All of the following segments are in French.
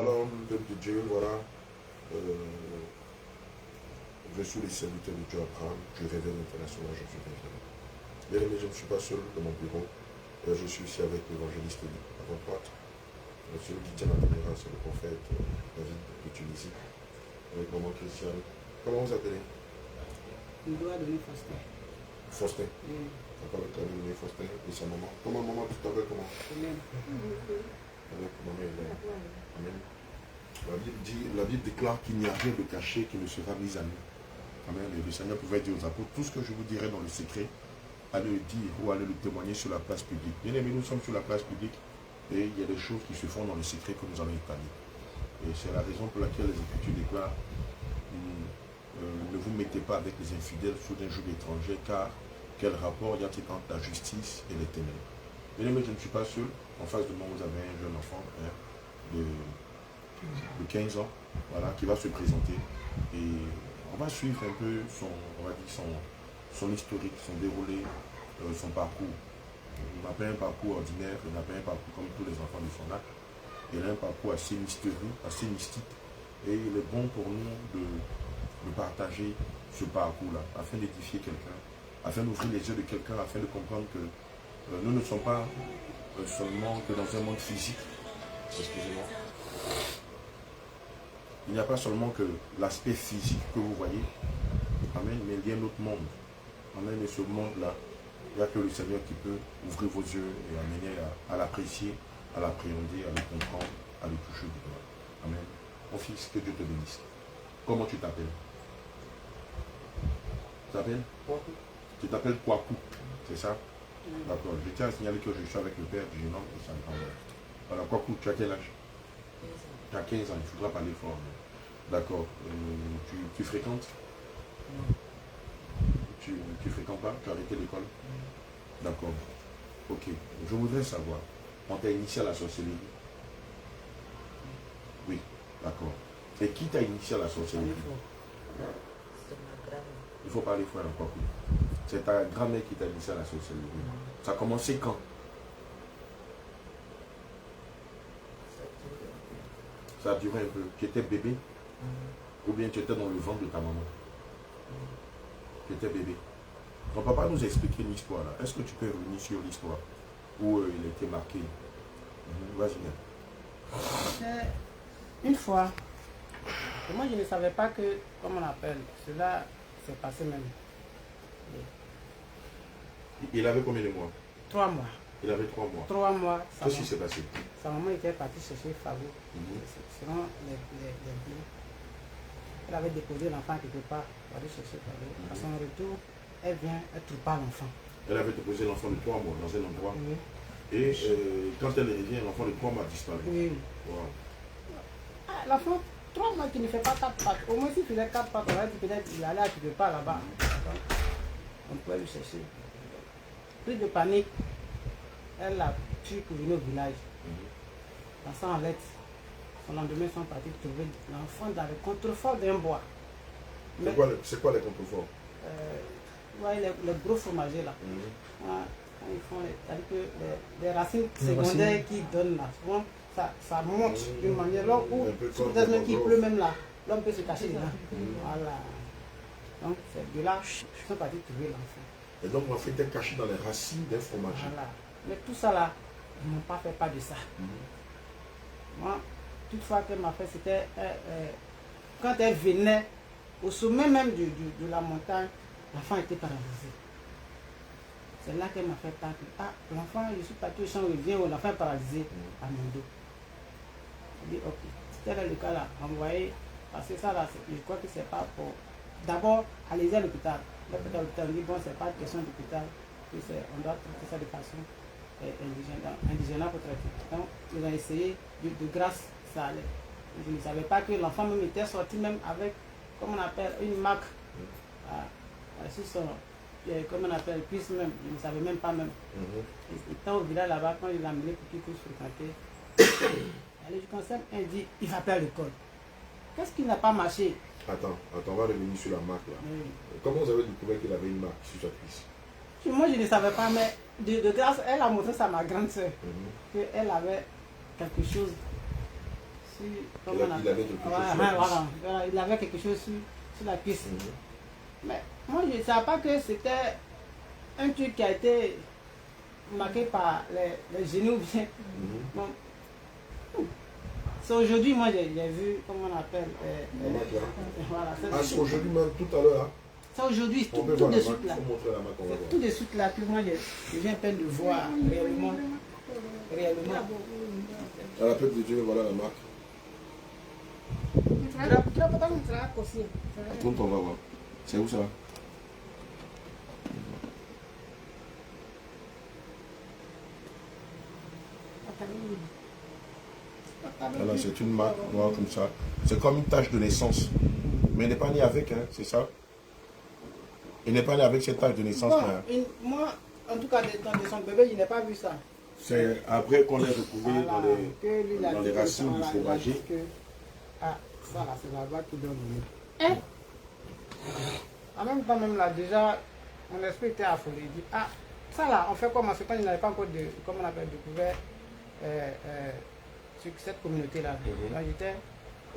Alors, l'œuvre de Dieu, voilà, je suis le serviteur de Dieu Abraham, je révèle l'international, je suis révélé. Bien aimé, je ne suis pas seul dans mon bureau, je suis aussi avec l'évangéliste avant-droite, celui qui tient la caméra, c'est le prophète David de Tunisie, avec maman Christiane. Comment vous appelez? Il doit donner Faustin. Faustin. Papa le cas de donner Faustin et sa maman. Comment maman, tu t'appelles comment? Amen. Avec maman Hélène. Amen. La Bible déclare qu'il n'y a rien de caché qui ne sera mis à nous. Amen. Et le Seigneur pouvait dire aux apôtres, tout ce que je vous dirai dans le secret, allez le dire ou allez le témoigner sur la place publique. Bien aimé, nous sommes sur la place publique et il y a des choses qui se font dans le secret que nous allons étaler. Et c'est la raison pour laquelle les Écritures déclarent ne vous mettez pas avec les infidèles sous un joug étranger, car quel rapport y a-t-il entre la justice et les ténèbres? Bien aimé, je ne suis pas seul. En face de moi, vous avez un jeune enfant de 15 ans, voilà, qui va se présenter. Et on va suivre un peu son historique, son déroulé, son parcours. Il n'a pas un parcours ordinaire, il n'a pas un parcours comme tous les enfants de son âge. Il a un parcours assez mystérieux, assez mystique. Et il est bon pour nous de partager ce parcours-là, afin d'édifier quelqu'un, afin d'ouvrir les yeux de quelqu'un, afin de comprendre que nous ne sommes pas seulement que dans un monde physique. Excusez-moi. Il n'y a pas seulement que l'aspect physique que vous voyez, amen, mais il y a un autre monde. Amen, et ce monde-là, il n'y a que le Seigneur qui peut ouvrir vos yeux et amener à l'apprécier, à l'appréhender, à le comprendre, à le toucher du doigt. Amen. Mon fils, que Dieu te bénisse. Comment tu t'appelles? Tu t'appelles? Tu t'appelles Kwaku, c'est ça? D'accord. Je tiens à signaler que je suis avec le père du jeune homme et sa grand-mère. Alors Kwaku, tu as quel âge? Tu as 15 ans, il faudra parler fort. D'accord. Tu fréquentes? Tu fréquentes pas? Tu as arrêté l'école? D'accord. Ok. Je voudrais savoir, on t'a initié à la sorcellerie? Oui. D'accord. Et qui t'a initié à la sorcellerie? Il faut parler fort encore plus. C'est ta grand-mère qui t'a initié à la sorcellerie. Ça a commencé quand? Ça a duré un peu. Tu étais bébé? Ou bien tu étais dans le ventre de ta maman? Tu étais bébé. Ton papa nous a expliqué l'histoire là. Est-ce que tu peux revenir sur l'histoire où il était marqué? Vas-y. Une fois, moi je ne savais pas que, comment on appelle, cela s'est passé même. Il avait combien de mois? 3 mois. Il avait 3 mois. 3 mois. Qu'est-ce qui s'est passé? Sa maman était partie chercher Fabou. Selon les biens. Elle avait déposé l'enfant quelque part pour aller chercher Fabou. À son retour, elle vient, elle trouve pas l'enfant. Elle avait déposé l'enfant de 3 mois dans un endroit. Et quand elle revient, l'enfant de 3 mois disparaît. Oui. Wow. L'enfant, 3 mois qui ne fait pas 4 pattes. Au moins s'il faisait 4 pattes, on va dire peut-être qu'il allait à quelque part là-bas. On pouvait lui chercher. Plus de panique, elle a pu pour venir au village. Passant en lettre, son lendemain sont partis trouver l'enfant dans le contrefort d'un bois. C'est quoi les contreforts? Les gros fromagers là. Quand ils font, c'est-à-dire que les racines secondaires qui donnent là, souvent ça monte d'une manière là où peut-être même qu'il pleut même là, l'homme peut se cacher dedans. Voilà. Donc c'est de là ils sont partis trouver l'enfant. Et donc l'enfant était caché dans les racines d'un fromager. Voilà. Mais tout ça là, ils n'ont pas fait part de ça. Moi, toutefois qu'elle m'a fait, c'était quand elle venait au sommet même de la montagne, l'enfant était paralysé. C'est là qu'elle m'a fait part que l'enfant, je suis parti au champ, il vient, l'enfant est paralysé à mon dos. Je dis ok, c'était le cas là, envoyé, parce que ça là, je crois que c'est pas pour. D'abord, allez-y à l'hôpital. L'hôpital dit bon, c'est pas une question d'hôpital, on doit traiter ça de façon indigène pour traiter. Donc, ils ont essayé, de grâce, ça allait. Je ne savais pas que l'enfant même était sorti même avec, comment on appelle, une marque sur son, comment on appelle, cuisse même. Je ne savais même pas même. Étant au village là-bas, quand il l'a amené pour qu'il puisse fréquenter, allez, je conseille, il dit, il va pas à l'école. Qu'est-ce qui n'a pas marché? Attends, on va revenir sur la marque là. Comment vous avez découvert qu'il avait une marque sur sa cuisse? Moi je ne savais pas, mais de grâce, elle a montré ça à ma grande soeur, qu'elle avait quelque chose Il avait quelque chose sur la cuisse. Voilà, il avait quelque chose sur la cuisse. Mais moi, je ne savais pas que c'était un truc qui a été marqué par les genoux bien. Bon. C'est aujourd'hui, moi, j'ai vu, comment on appelle. Voilà, c'est aujourd'hui même, tout à l'heure. C'est aujourd'hui, tout de suite là. Tout de suite là, que moi, je viens à peine de voir réellement. À la peuple de Dieu, voilà la marque. Attends, on va voir. C'est où ça? Voilà, c'est une marque noire comme ça. C'est comme une tache de naissance. Mais il n'est pas né avec, hein, c'est ça? Il n'est pas né avec cette tache de naissance. Bon, moi, en tout cas, de son bébé, je n'ai pas vu ça. C'est après qu'on l'ait retrouvé dans les racines du fromager. Ah, ça là, c'est là-bas qui donne le nez. En même temps, même là, déjà, mon esprit était affolé. Il dit, ah, ça là, on fait comment? C'est quand il n'avait pas encore comment on appelle, découvert sur cette communauté-là. Donc j'étais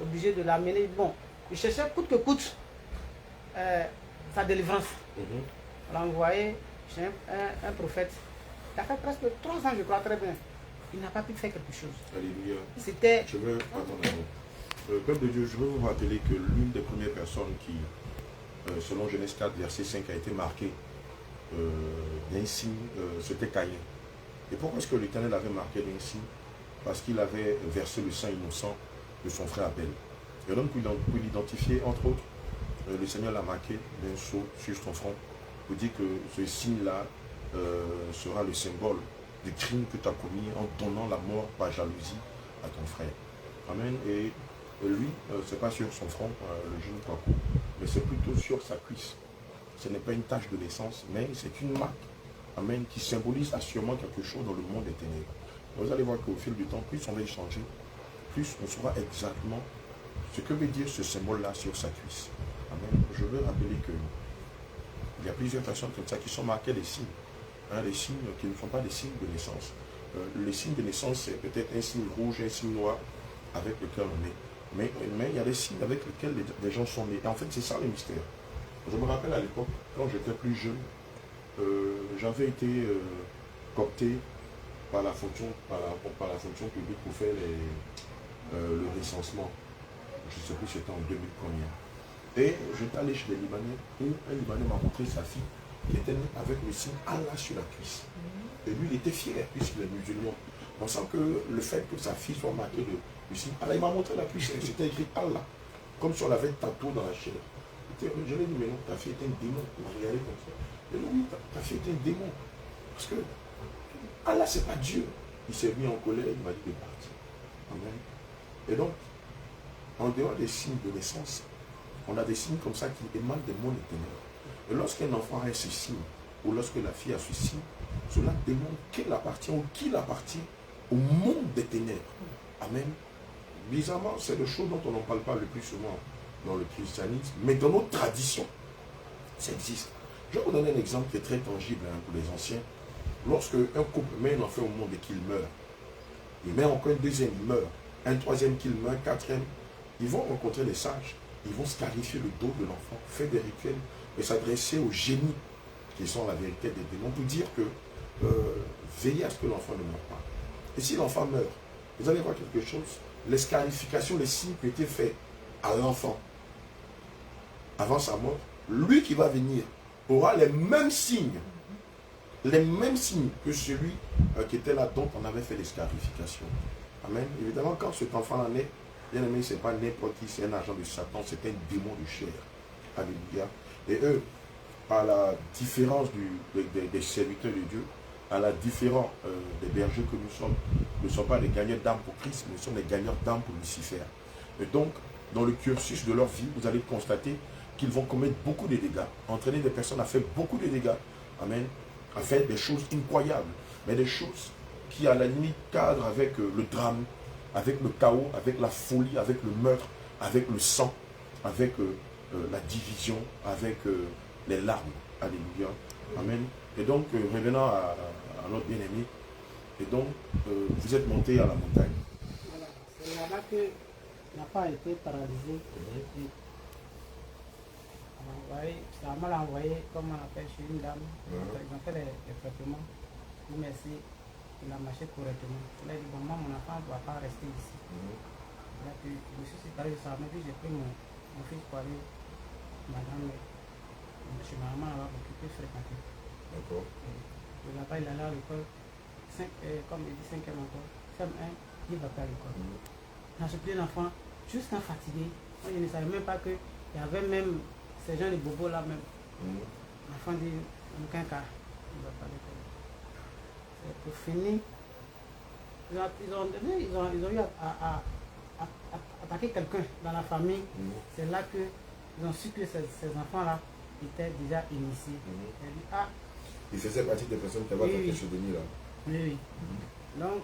obligé de l'amener. Bon, je cherchais coûte que coûte sa délivrance. On l'a envoyé chez un prophète. Il a fait presque 3 ans, je crois, très bien. Il n'a pas pu faire quelque chose. Alléluia. C'était... Je veux... Attendez. Peuple de Dieu, je veux vous rappeler que l'une des premières personnes qui, selon Genèse 4, verset 5, a été marquée d'un signe, c'était Caïn. Et pourquoi est-ce que l'Éternel avait marqué d'un signe? Parce qu'il avait versé le sang innocent de son frère Abel. Et donc, pour l'identifier, entre autres, le Seigneur l'a marqué d'un sceau sur son front pour dire que ce signe-là sera le symbole du crime que tu as commis en donnant la mort par jalousie à ton frère. Amen. Et lui, ce n'est pas sur son front, le genou Kwaku, mais c'est plutôt sur sa cuisse. Ce n'est pas une tache de naissance, mais c'est une marque. Amen. Qui symbolise assurément quelque chose dans le monde des ténèbres. Vous allez voir qu'au fil du temps, plus on va échanger, plus on saura exactement ce que veut dire ce symbole-là sur sa cuisse. Amen. Je veux rappeler qu'il y a plusieurs personnes comme ça qui sont marquées des signes. Des signes qui ne sont pas des signes de naissance. Les signes de naissance, c'est peut-être un signe rouge, un signe noir avec lequel on est. Mais il y a des signes avec lesquels les gens sont nés. Et en fait, c'est ça le mystère. Je me rappelle à l'époque, quand j'étais plus jeune, j'avais été coopté par la fonction publique pour faire le recensement. Je ne sais plus si c'était en 2000 combien. Et j'étais allé chez des Libanais où un Libanais m'a montré sa fille qui était née avec le signe Allah sur la cuisse. Et lui, il était fier puisqu'il est musulman. Pensant que le fait que sa fille soit marquée du signe Allah, il m'a montré la cuisse, c'était écrit Allah, comme si on l'avait tatoué dans la chair. Je lui ai dit, mais non, ta fille est un démon. Il m'a regardé comme ça. Je lui ai dit, oui, ta fille est un démon. Parce que Allah, c'est pas Dieu. Il s'est mis en colère, il m'a dit de partir. Amen. Et donc, en dehors des signes de naissance, on a des signes comme ça qui émanent des mondes des ténèbres. Et lorsqu'un enfant a ce signe, ou lorsque la fille a ce signe, cela démontre qu'elle appartient ou qu'il appartient au monde des ténèbres. Amen. Bizarrement, c'est des choses dont on n'en parle pas le plus souvent dans le christianisme, mais dans nos traditions, ça existe. Je vais vous donner un exemple qui est très tangible pour les anciens. Lorsque un couple met un enfant au monde et qu'il meurt, il met encore un deuxième, il meurt, un troisième qu'il meurt, un quatrième, ils vont rencontrer les sages, ils vont scarifier le dos de l'enfant, faire des rituels et s'adresser aux génies qui sont la vérité des démons pour dire que veillez à ce que l'enfant ne meure pas. Et si l'enfant meurt, vous allez voir quelque chose, les scarifications, les signes qui ont été faits à l'enfant avant sa mort, lui qui va venir aura les mêmes signes que celui qui était là dont on avait fait les scarifications. Amen. Évidemment, quand cet enfant-là naît, bien aimé, ce n'est pas n'importe qui, c'est un agent de Satan, c'est un démon de chair. Alléluia. Et eux, à la différence des serviteurs de Dieu, à la différence des bergers que nous sommes, nous ne sommes pas des gagnants d'âme pour Christ, nous sommes des gagnants d'âme pour Lucifer. Et donc, dans le cursus de leur vie, vous allez constater qu'ils vont commettre beaucoup de dégâts, entraîner des personnes à faire beaucoup de dégâts. Amen. À faire des choses incroyables, mais des choses qui, à la limite, cadrent avec le drame, avec le chaos, avec la folie, avec le meurtre, avec le sang, avec la division, avec les larmes. Alléluia. Amen. Et donc, revenant à notre bien-aimé, et donc, vous êtes monté à la montagne. Voilà, c'est là-bas que n'a pas été paralysé. Et ça m'a envoyé, comme on appelle, chez une dame. Ils ont fait les traitements. Oui, merci. Il a marché correctement. Il a dit, bon, moi, mon enfant ne doit pas rester ici. Il a pu, je me suis séparé de sa mère, puis j'ai pris mon fils pour aller madame, chez ma maman, là-bas, pour qu'il puisse fréquenter. D'accord. Là-bas, il allait à l'école, comme il dit, 5e encore. CM1, il va pas à l'école. Dans ce petit enfant, jusqu'à fatigué, moi, je ne savais même pas qu'il y avait même ces gens de bobos là même. L'enfant dit, aucun cas, il ne va pas à l'école. C'est pour finir. Ils ont eu à attaquer quelqu'un dans la famille. C'est là qu'ils ont su que ces enfants-là étaient déjà initiés. Ils faisaient partie des personnes qui avaient attaqué ce Denis là. Oui. Donc,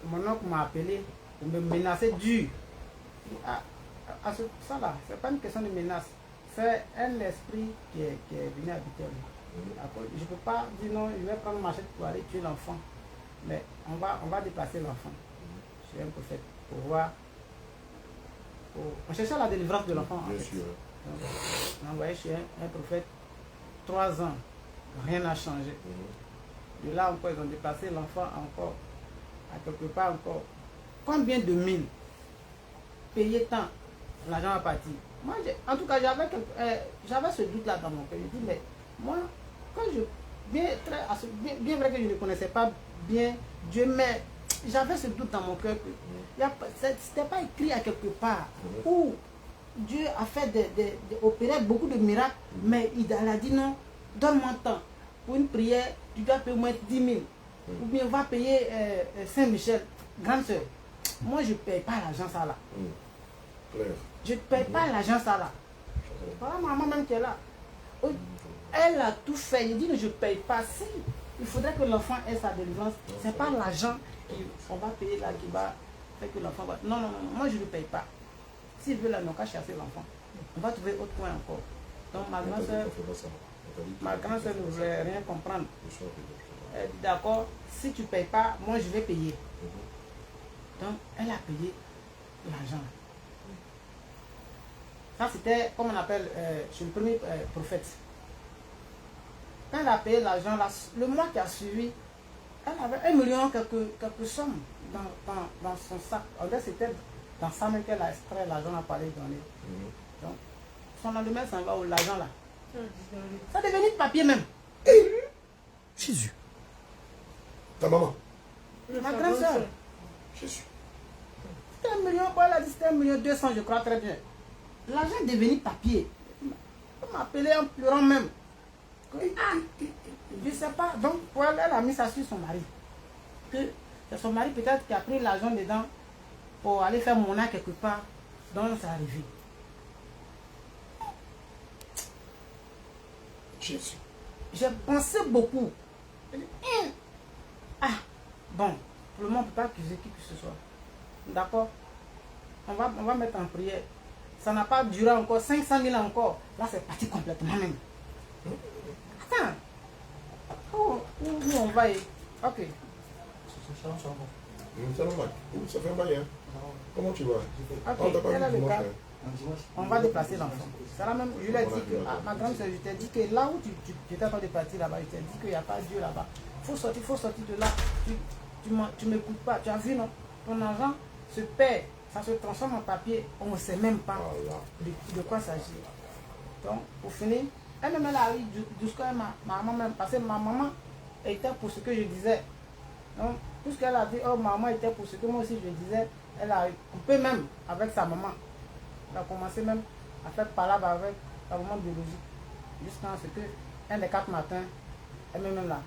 mon oncle m'a appelé pour me menacer dur. Ça là, c'est pas une question de menace. C'est un esprit qui est venu habiter en moi. Je ne peux pas dire non, je vais prendre ma machette pour aller tuer l'enfant. Mais on va déplacer l'enfant. Je suis un prophète pour voir. On cherchait la délivrance de l'enfant. Bien sûr. On a envoyé chez un prophète 3 ans. Rien n'a changé. De là encore, ils ont déplacé l'enfant encore. À quelque part encore. Combien de mille payer tant, l'argent va partir. Moi, en tout cas, j'avais ce doute-là dans mon cœur. Je dis, mais moi, quand bien vrai que je ne connaissais pas bien Dieu, mais j'avais ce doute dans mon cœur que c'était pas écrit à quelque part où Dieu a fait opéré beaucoup de miracles, mais il a dit non, donne-moi temps. Pour une prière, tu dois payer au moins 10 000. Ou bien va payer Saint-Michel, grande soeur. Moi, je ne paye pas l'argent ça là. Je ne paye pas l'argent ça là. Voilà maman même qui est là. Elle a tout fait. Il dit je ne paye pas. Si il faudrait que l'enfant ait sa délivrance, ce n'est pas l'argent qu'on va payer là qui va faire que l'enfant va. Non, moi je ne paye pas. S'il veut là, on va chasser l'enfant. On va trouver autre coin encore. Donc ma grande soeur ne voulait rien comprendre. Elle dit d'accord, si tu ne payes pas, moi je vais payer. Donc elle a payé l'argent. Ça c'était, comme on appelle, chez le premier prophète. Quand elle a payé l'argent, le mois qui a suivi, elle avait 1 million quelques sommes dans son sac. En fait, c'était dans sa main qu'elle a extrait l'argent pour aller donner. Donc, son lendemain, ça va où l'argent là. Ça devenait de papier même. Jésus. Ta maman. Ma grande soeur. Jésus. C'était 1 million, elle a dit c'était 1 200 000, je crois très bien. L'argent est devenu papier. Elle m'a appelé en pleurant même. Je ne sais pas. Donc, pour elle, elle a mis ça sur son mari. Que c'est son mari peut-être qui a pris l'argent dedans pour aller faire mon âge quelque part. Donc, c'est arrivé. Jésus. J'ai pensé beaucoup. Bon, pour le moment, on ne peut pas accuser qui que ce soit. D'accord? On va mettre en prière. Ça n'a pas duré encore 500 000 encore. Là, c'est parti complètement même. Attends. Où on va y? Ok. Ça fait un bail, hein? Comment tu vas? On va déplacer l'enfant. C'est là même, je lui ai dit que, ma grande soeur, je t'ai dit que là où tu étais en train de partir là-bas, je t'ai dit qu'il n'y a pas Dieu là-bas. Il faut sortir de là. Tu ne m'écoutes pas. Tu as vu, non? Ton argent se perd, ça se transforme en papier. On ne sait même pas de quoi il s'agit. Donc, pour finir, elle-même, elle a eu jusqu'à ma maman même, parce que ma maman était pour ce que je disais. Donc, tout ce qu'elle a dit, oh, maman était pour ce que moi aussi je disais, elle a coupé même avec sa maman. Elle a commencé même à faire palabre avec sa maman biologique. Jusqu'à ce que, un des 4 matins, elle-même là,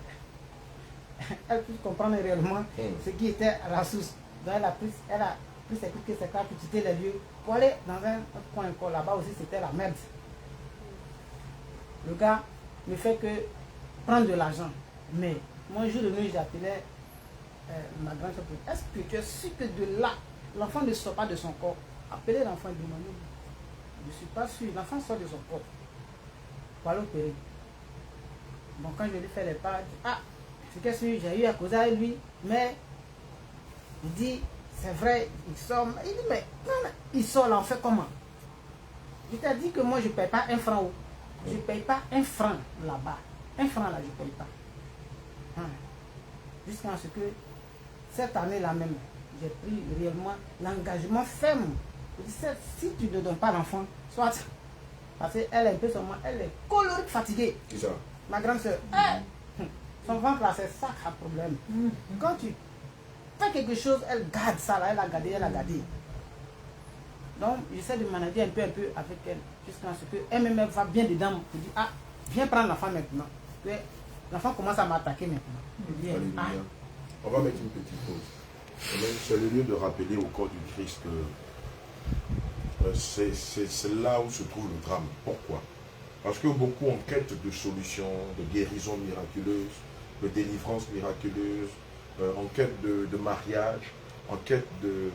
elle puisse comprendre réellement ce qui était à la source. Donc, elle a pris ses clics, ses cartes pour quitter les lieux, pour aller dans un autre coin encore. Là-bas aussi, c'était la merde. Le gars ne fait que prendre de l'argent. Mais moi, un jour de nuit, j'appelais ma grande soeur. Est-ce que tu es sûr que de là, l'enfant ne sort pas de son corps? Appelez l'enfant et demandez. Je ne suis pas sûr. L'enfant sort de son corps. Pour aller opérer. Bon, quand je lui fais les pas, c'est que j'ai eu à causer avec lui, mais il dit, c'est vrai, il sort. Il dit, mais non, il sort là, on fait comment? Je t'ai dit que moi, je ne paye pas un franc. Je ne paye pas un franc là-bas. Un franc là, je ne paye pas. Jusqu'à ce que cette année-là même, j'ai pris réellement l'engagement ferme. Je dis, si tu ne donnes pas l'enfant, soit parce qu'elle est un peu seulement, elle est colorique fatiguée. Qui ça? Ma grande soeur. Son ventre là, c'est ça qui a problème. Quand tu fais quelque chose, elle garde ça là, elle a gardé, elle a gardé. Donc, j'essaie de manager un peu avec elle, jusqu'à ce qu'elle-même va bien dedans pour dire, ah, viens prendre l'enfant maintenant. L'enfant commence à m'attaquer maintenant. Viens, On va mettre une petite pause. C'est le lieu de rappeler au corps du Christ que c'est là où se trouve le drame. Pourquoi? Parce que beaucoup en quête de solutions, de guérison miraculeuse, de délivrance miraculeuse, en quête de mariage, en quête de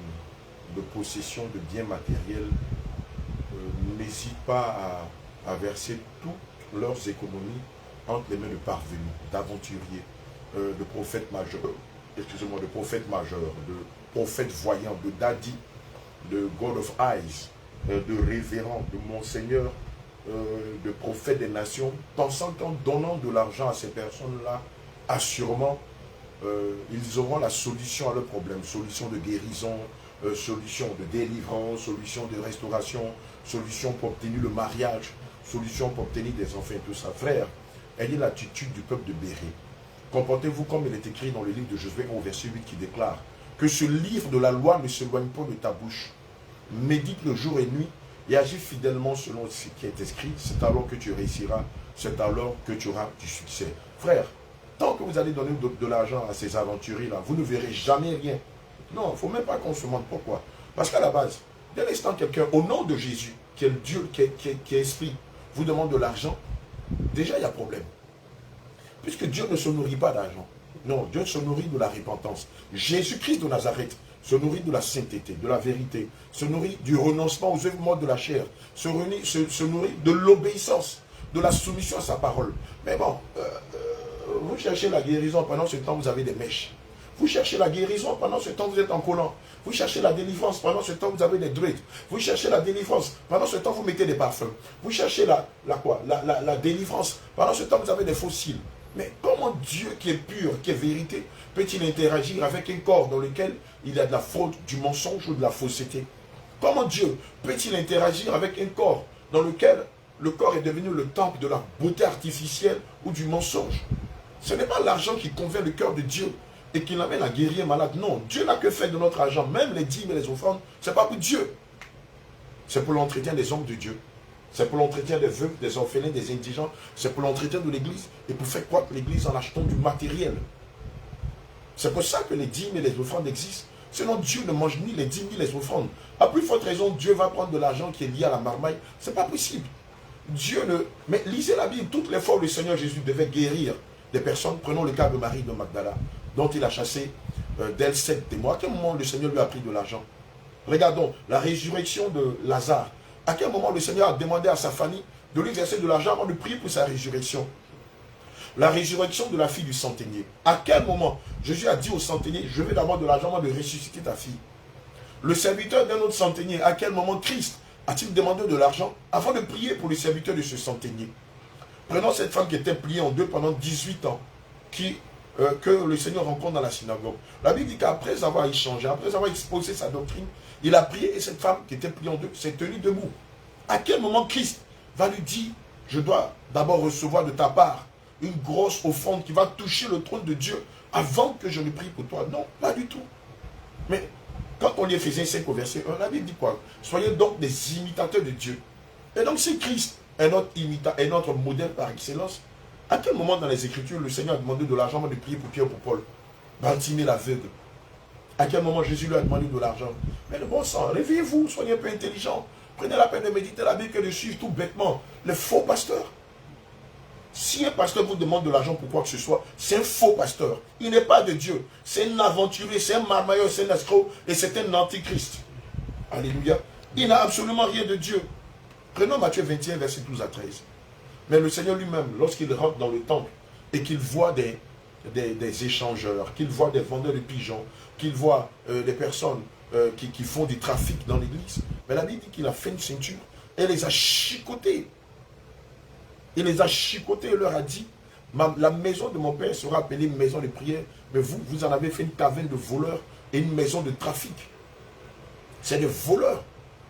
possession de biens matériels, n'hésitent pas à verser toutes leurs économies entre les mains de parvenus, d'aventuriers, de prophètes majeurs, excusez-moi, de prophètes majeurs, de prophètes voyants, de daddy, de God of Eyes, de révérends, de monseigneur, de prophètes des nations, pensant qu'en donnant de l'argent à ces personnes-là, assurément, ils auront la solution à leurs problèmes, solution de guérison, solution de délivrance, solution de restauration, solution pour obtenir le mariage, solution pour obtenir des enfants et tout ça. Frère, ayez l'attitude du peuple de Béré. Comportez-vous comme il est écrit dans le livre de Josué au verset 8 qui déclare que ce livre de la loi ne s'éloigne pas de ta bouche. Médite le jour et nuit et agis fidèlement selon ce qui est écrit. C'est alors que tu réussiras, c'est alors que tu auras du succès. Frère, tant que vous allez donner de l'argent à ces aventuriers-là, vous ne verrez jamais rien. Non, il ne faut même pas qu'on se demande pourquoi. Parce qu'à la base, dès l'instant quelqu'un, au nom de Jésus, qui est le Dieu, qui est esprit, vous demande de l'argent, déjà il y a problème. Puisque Dieu ne se nourrit pas d'argent. Non, Dieu se nourrit de la repentance. Jésus-Christ de Nazareth se nourrit de la sainteté, de la vérité, se nourrit du renoncement aux œuvres mortes de la chair, se nourrit de l'obéissance, de la soumission à sa parole. Mais bon, vous cherchez la guérison, pendant ce temps vous avez des mèches. Vous cherchez la guérison, pendant ce temps vous êtes en collant. Vous cherchez la délivrance, pendant ce temps vous avez des dreads. Vous cherchez la délivrance, pendant ce temps vous mettez des parfums. Vous cherchez la délivrance, pendant ce temps vous avez des fossiles. Mais comment Dieu qui est pur, qui est vérité, peut-il interagir avec un corps dans lequel il y a de la faute, du mensonge ou de la fausseté? Comment Dieu peut-il interagir avec un corps dans lequel le corps est devenu le temple de la beauté artificielle ou du mensonge? Ce n'est pas l'argent qui convainc le cœur de Dieu et qui l'amène à guérir un malade. Non, Dieu n'a que fait de notre argent, même les dîmes et les offrandes, ce n'est pas pour Dieu. C'est pour l'entretien des hommes de Dieu. C'est pour l'entretien des veuves, des orphelins, des indigents. C'est pour l'entretien de l'église et pour faire croître l'église en achetant du matériel. C'est pour ça que les dîmes et les offrandes existent. Sinon, Dieu ne mange ni les dîmes ni les offrandes. À plus forte raison, Dieu va prendre de l'argent qui est lié à la marmaille. Ce n'est pas possible. Dieu ne... Mais lisez la Bible. Toutes les fois où le Seigneur Jésus devait guérir des personnes, prenons le cas de Marie de Magdala, dont il a chassé d'elle 7 démons. À quel moment le Seigneur lui a pris de l'argent? Regardons la résurrection de Lazare. À quel moment le Seigneur a demandé à sa famille de lui verser de l'argent avant de prier pour sa résurrection? La résurrection de la fille du centenier. À quel moment Jésus a dit au centenier, je veux d'abord de l'argent avant de ressusciter ta fille? Le serviteur d'un autre centenier, à quel moment Christ a-t-il demandé de l'argent avant de prier pour le serviteur de ce centenier? Prenons cette femme qui était pliée en deux pendant 18 ans, que le Seigneur rencontre dans la synagogue. La Bible dit qu'après avoir échangé, après avoir exposé sa doctrine, il a prié et cette femme qui était pliée en deux s'est tenue debout. À quel moment Christ va lui dire, je dois d'abord recevoir de ta part une grosse offrande qui va toucher le trône de Dieu avant que je ne prie pour toi? Non, pas du tout. Mais quand on lit Éphésiens 5 au verset 1, la Bible dit quoi? Soyez donc des imitateurs de Dieu. Et donc si Christ est notre modèle par excellence, à quel moment dans les Écritures le Seigneur a demandé de l'argent avant de prier pour Pierre ou pour Paul? Bartimée l'aveugle. À quel moment Jésus lui a demandé de l'argent? Mais le bon sang, réveillez-vous, soyez un peu intelligent. Prenez la peine de méditer la Bible que de suivre tout bêtement les faux pasteurs. Si un pasteur vous demande de l'argent pour quoi que ce soit, c'est un faux pasteur. Il n'est pas de Dieu. C'est un aventurier, c'est un marmailleur, c'est un escroc et c'est un antichrist. Alléluia. Il n'a absolument rien de Dieu. Prenons Matthieu 21, verset 12 à 13. Mais le Seigneur lui-même, lorsqu'il rentre dans le temple et qu'il voit des des échangeurs, qu'il voit des vendeurs de pigeons, qu'il voit des personnes qui font du trafic dans l'église. Mais la Bible dit qu'il a fait une ceinture et les a chicotés. Il les a chicotés et leur a dit, la maison de mon père sera appelée maison de prière, mais vous en avez fait une caverne de voleurs et une maison de trafic. C'est des voleurs.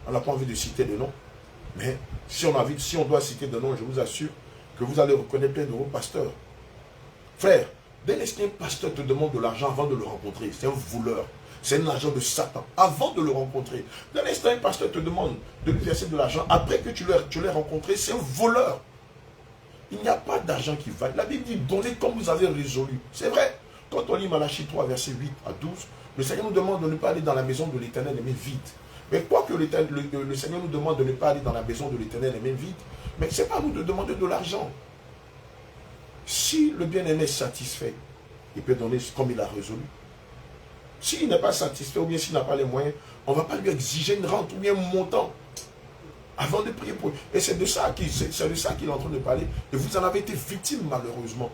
On n'a pas envie de citer de noms. Mais si on doit citer de noms, je vous assure que vous allez reconnaître plein de vos pasteurs. Frère, dès l'instant qu'un pasteur te demande de l'argent avant de le rencontrer, c'est un voleur. C'est un agent de Satan. Avant de le rencontrer, dès l'instant qu'un pasteur te demande de lui verser de l'argent, après que tu l'aies rencontré, c'est un voleur. Il n'y a pas d'argent qui vaille. La Bible dit, donnez comme vous avez résolu. C'est vrai. Quand on lit Malachie 3, verset 8 à 12, le Seigneur nous demande de ne pas aller dans la maison de l'Éternel les mains vides. Mais quoi que le Seigneur nous demande de ne pas aller dans la maison de l'Éternel les mains vides, mais ce n'est pas à nous de demander de l'argent. Si le bien-aimé est satisfait, il peut donner comme il a résolu. S'il n'est pas satisfait ou bien s'il n'a pas les moyens, on ne va pas lui exiger une rente ou bien un montant avant de prier pour lui. Et c'est de ça qu'il est en train de parler. Et vous en avez été victime malheureusement.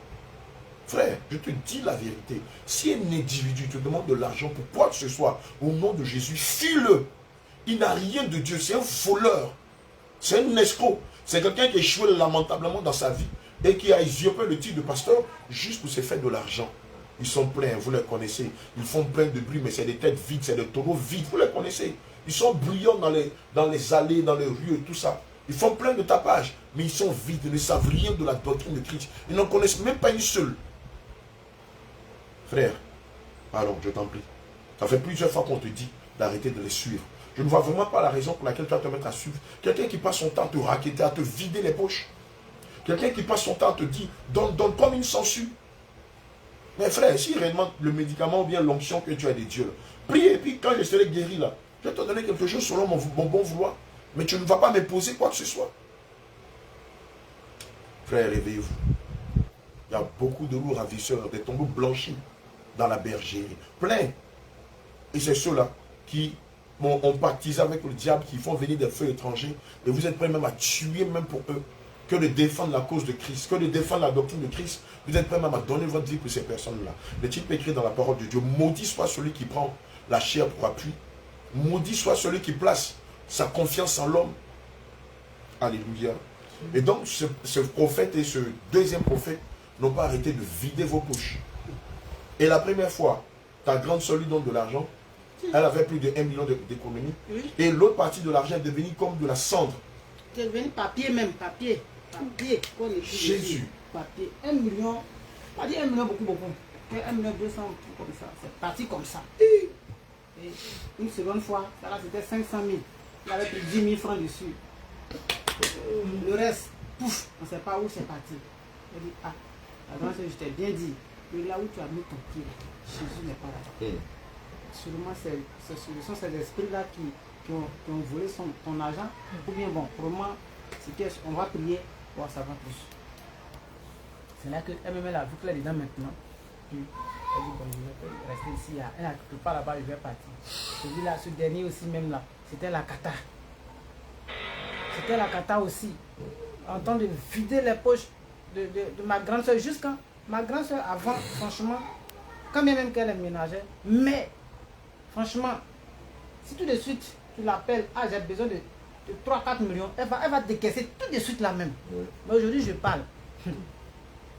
Frère, je te dis la vérité. Si un individu te demande de l'argent pour quoi que ce soit, au nom de Jésus, fuis-le. Il n'a rien de Dieu. C'est un voleur. C'est un escroc. C'est quelqu'un qui a échoué lamentablement dans sa vie et qui a usurpé le titre de pasteur juste pour se faire de l'argent. Ils sont pleins, vous les connaissez. Ils font plein de bruit, mais c'est des têtes vides, c'est des taureaux vides. Vous les connaissez. Ils sont bruyants dans les allées, dans les rues et tout ça. Ils font plein de tapage, mais ils sont vides. Ils ne savent rien de la doctrine de Christ. Ils n'en connaissent même pas une seule. Frère, alors je t'en prie. Ça fait plusieurs fois qu'on te dit d'arrêter de les suivre. Je ne vois vraiment pas la raison pour laquelle tu vas te mettre à suivre. Quelqu'un qui passe son temps à te raqueter, à te vider les poches. Quelqu'un qui passe son temps à te dire, donne comme une sangsue. Mais frère, si réellement le médicament ou bien l'onction que tu as des dieux, prie et puis quand je serai guéri là, je vais te donner quelque chose selon mon bon vouloir. Mais tu ne vas pas m'imposer quoi que ce soit. Frère, réveillez-vous. Il y a beaucoup de loups ravisseurs, des tombeaux blanchis dans la bergerie. Plein. Et c'est ceux-là qui ont pactisé avec le diable, qui font venir des feux étrangers. Et vous êtes prêts même à tuer même pour eux. Que de défendre la cause de Christ, que de défendre la doctrine de Christ. Vous êtes prêts même à donner votre vie pour ces personnes-là. Le titre écrit dans la parole de Dieu, maudit soit celui qui prend la chair pour appui. Maudit soit celui qui place sa confiance en l'homme. Alléluia. Et donc, ce prophète et ce deuxième prophète n'ont pas arrêté de vider vos poches. Et la première fois, ta grande soeur lui donne de l'argent. Elle avait plus de 1 million d'économies. Oui. Et l'autre partie de l'argent est devenue comme de la cendre. C'est devenu papier même, papier. Papier. Jésus. Papier. 1 million. Pas dit 1 million beaucoup. 1 million 200, comme ça. C'est parti comme ça. Et une seconde fois, là c'était 500 000. Il avait pris 10 000 francs dessus. Le reste, pouf, on ne sait pas où c'est parti. Il dit, ah, la grande soeur, je t'ai bien dit, que là où tu as mis ton pied, Jésus n'est pas là. Sûrement, ce sont ces esprits-là qui ont volé ton argent. Ou bien, bon, pour moi, on va prier pour en savoir plus. C'est là qu'elle-même a vu qu'elle est dedans maintenant. Puis, elle dit, bon, je vais rester ici. Elle a quelque part là-bas, je vais partir. Celui-là, ce dernier aussi, même là, c'était la cata. C'était la cata aussi. En train de vider les poches de ma grande soeur. Jusqu'à ma grande soeur, avant, franchement, quand bien même qu'elle est ménagère, mais, franchement, si tout de suite, tu l'appelles, ah, j'ai besoin de 3-4 millions, elle va décaisser tout de suite là même. Mais aujourd'hui, je parle.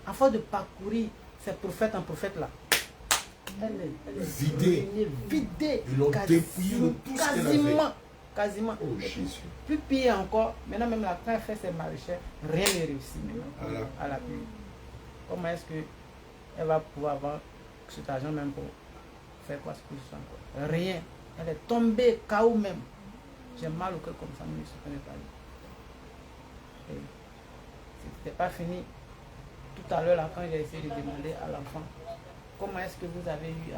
À force de parcourir ces prophètes en prophète là, elle est vidée. Ils l'ont dépouillé de tout ce qu'elle avait. Quasiment. Oh, Jésus. Plus pire encore, maintenant même là, quand elle fait ses maraîchères, rien n'est réussi maintenant à la pluie. Comment est-ce qu'elle va pouvoir avoir cet argent même pour faire quoi ce que ce soit? Rien. Elle est tombée KO même. J'ai mal au cœur comme ça, mais je ne connais pas. C'était pas fini. Tout à l'heure, là, quand j'ai essayé de demander à l'enfant, comment est-ce que vous avez eu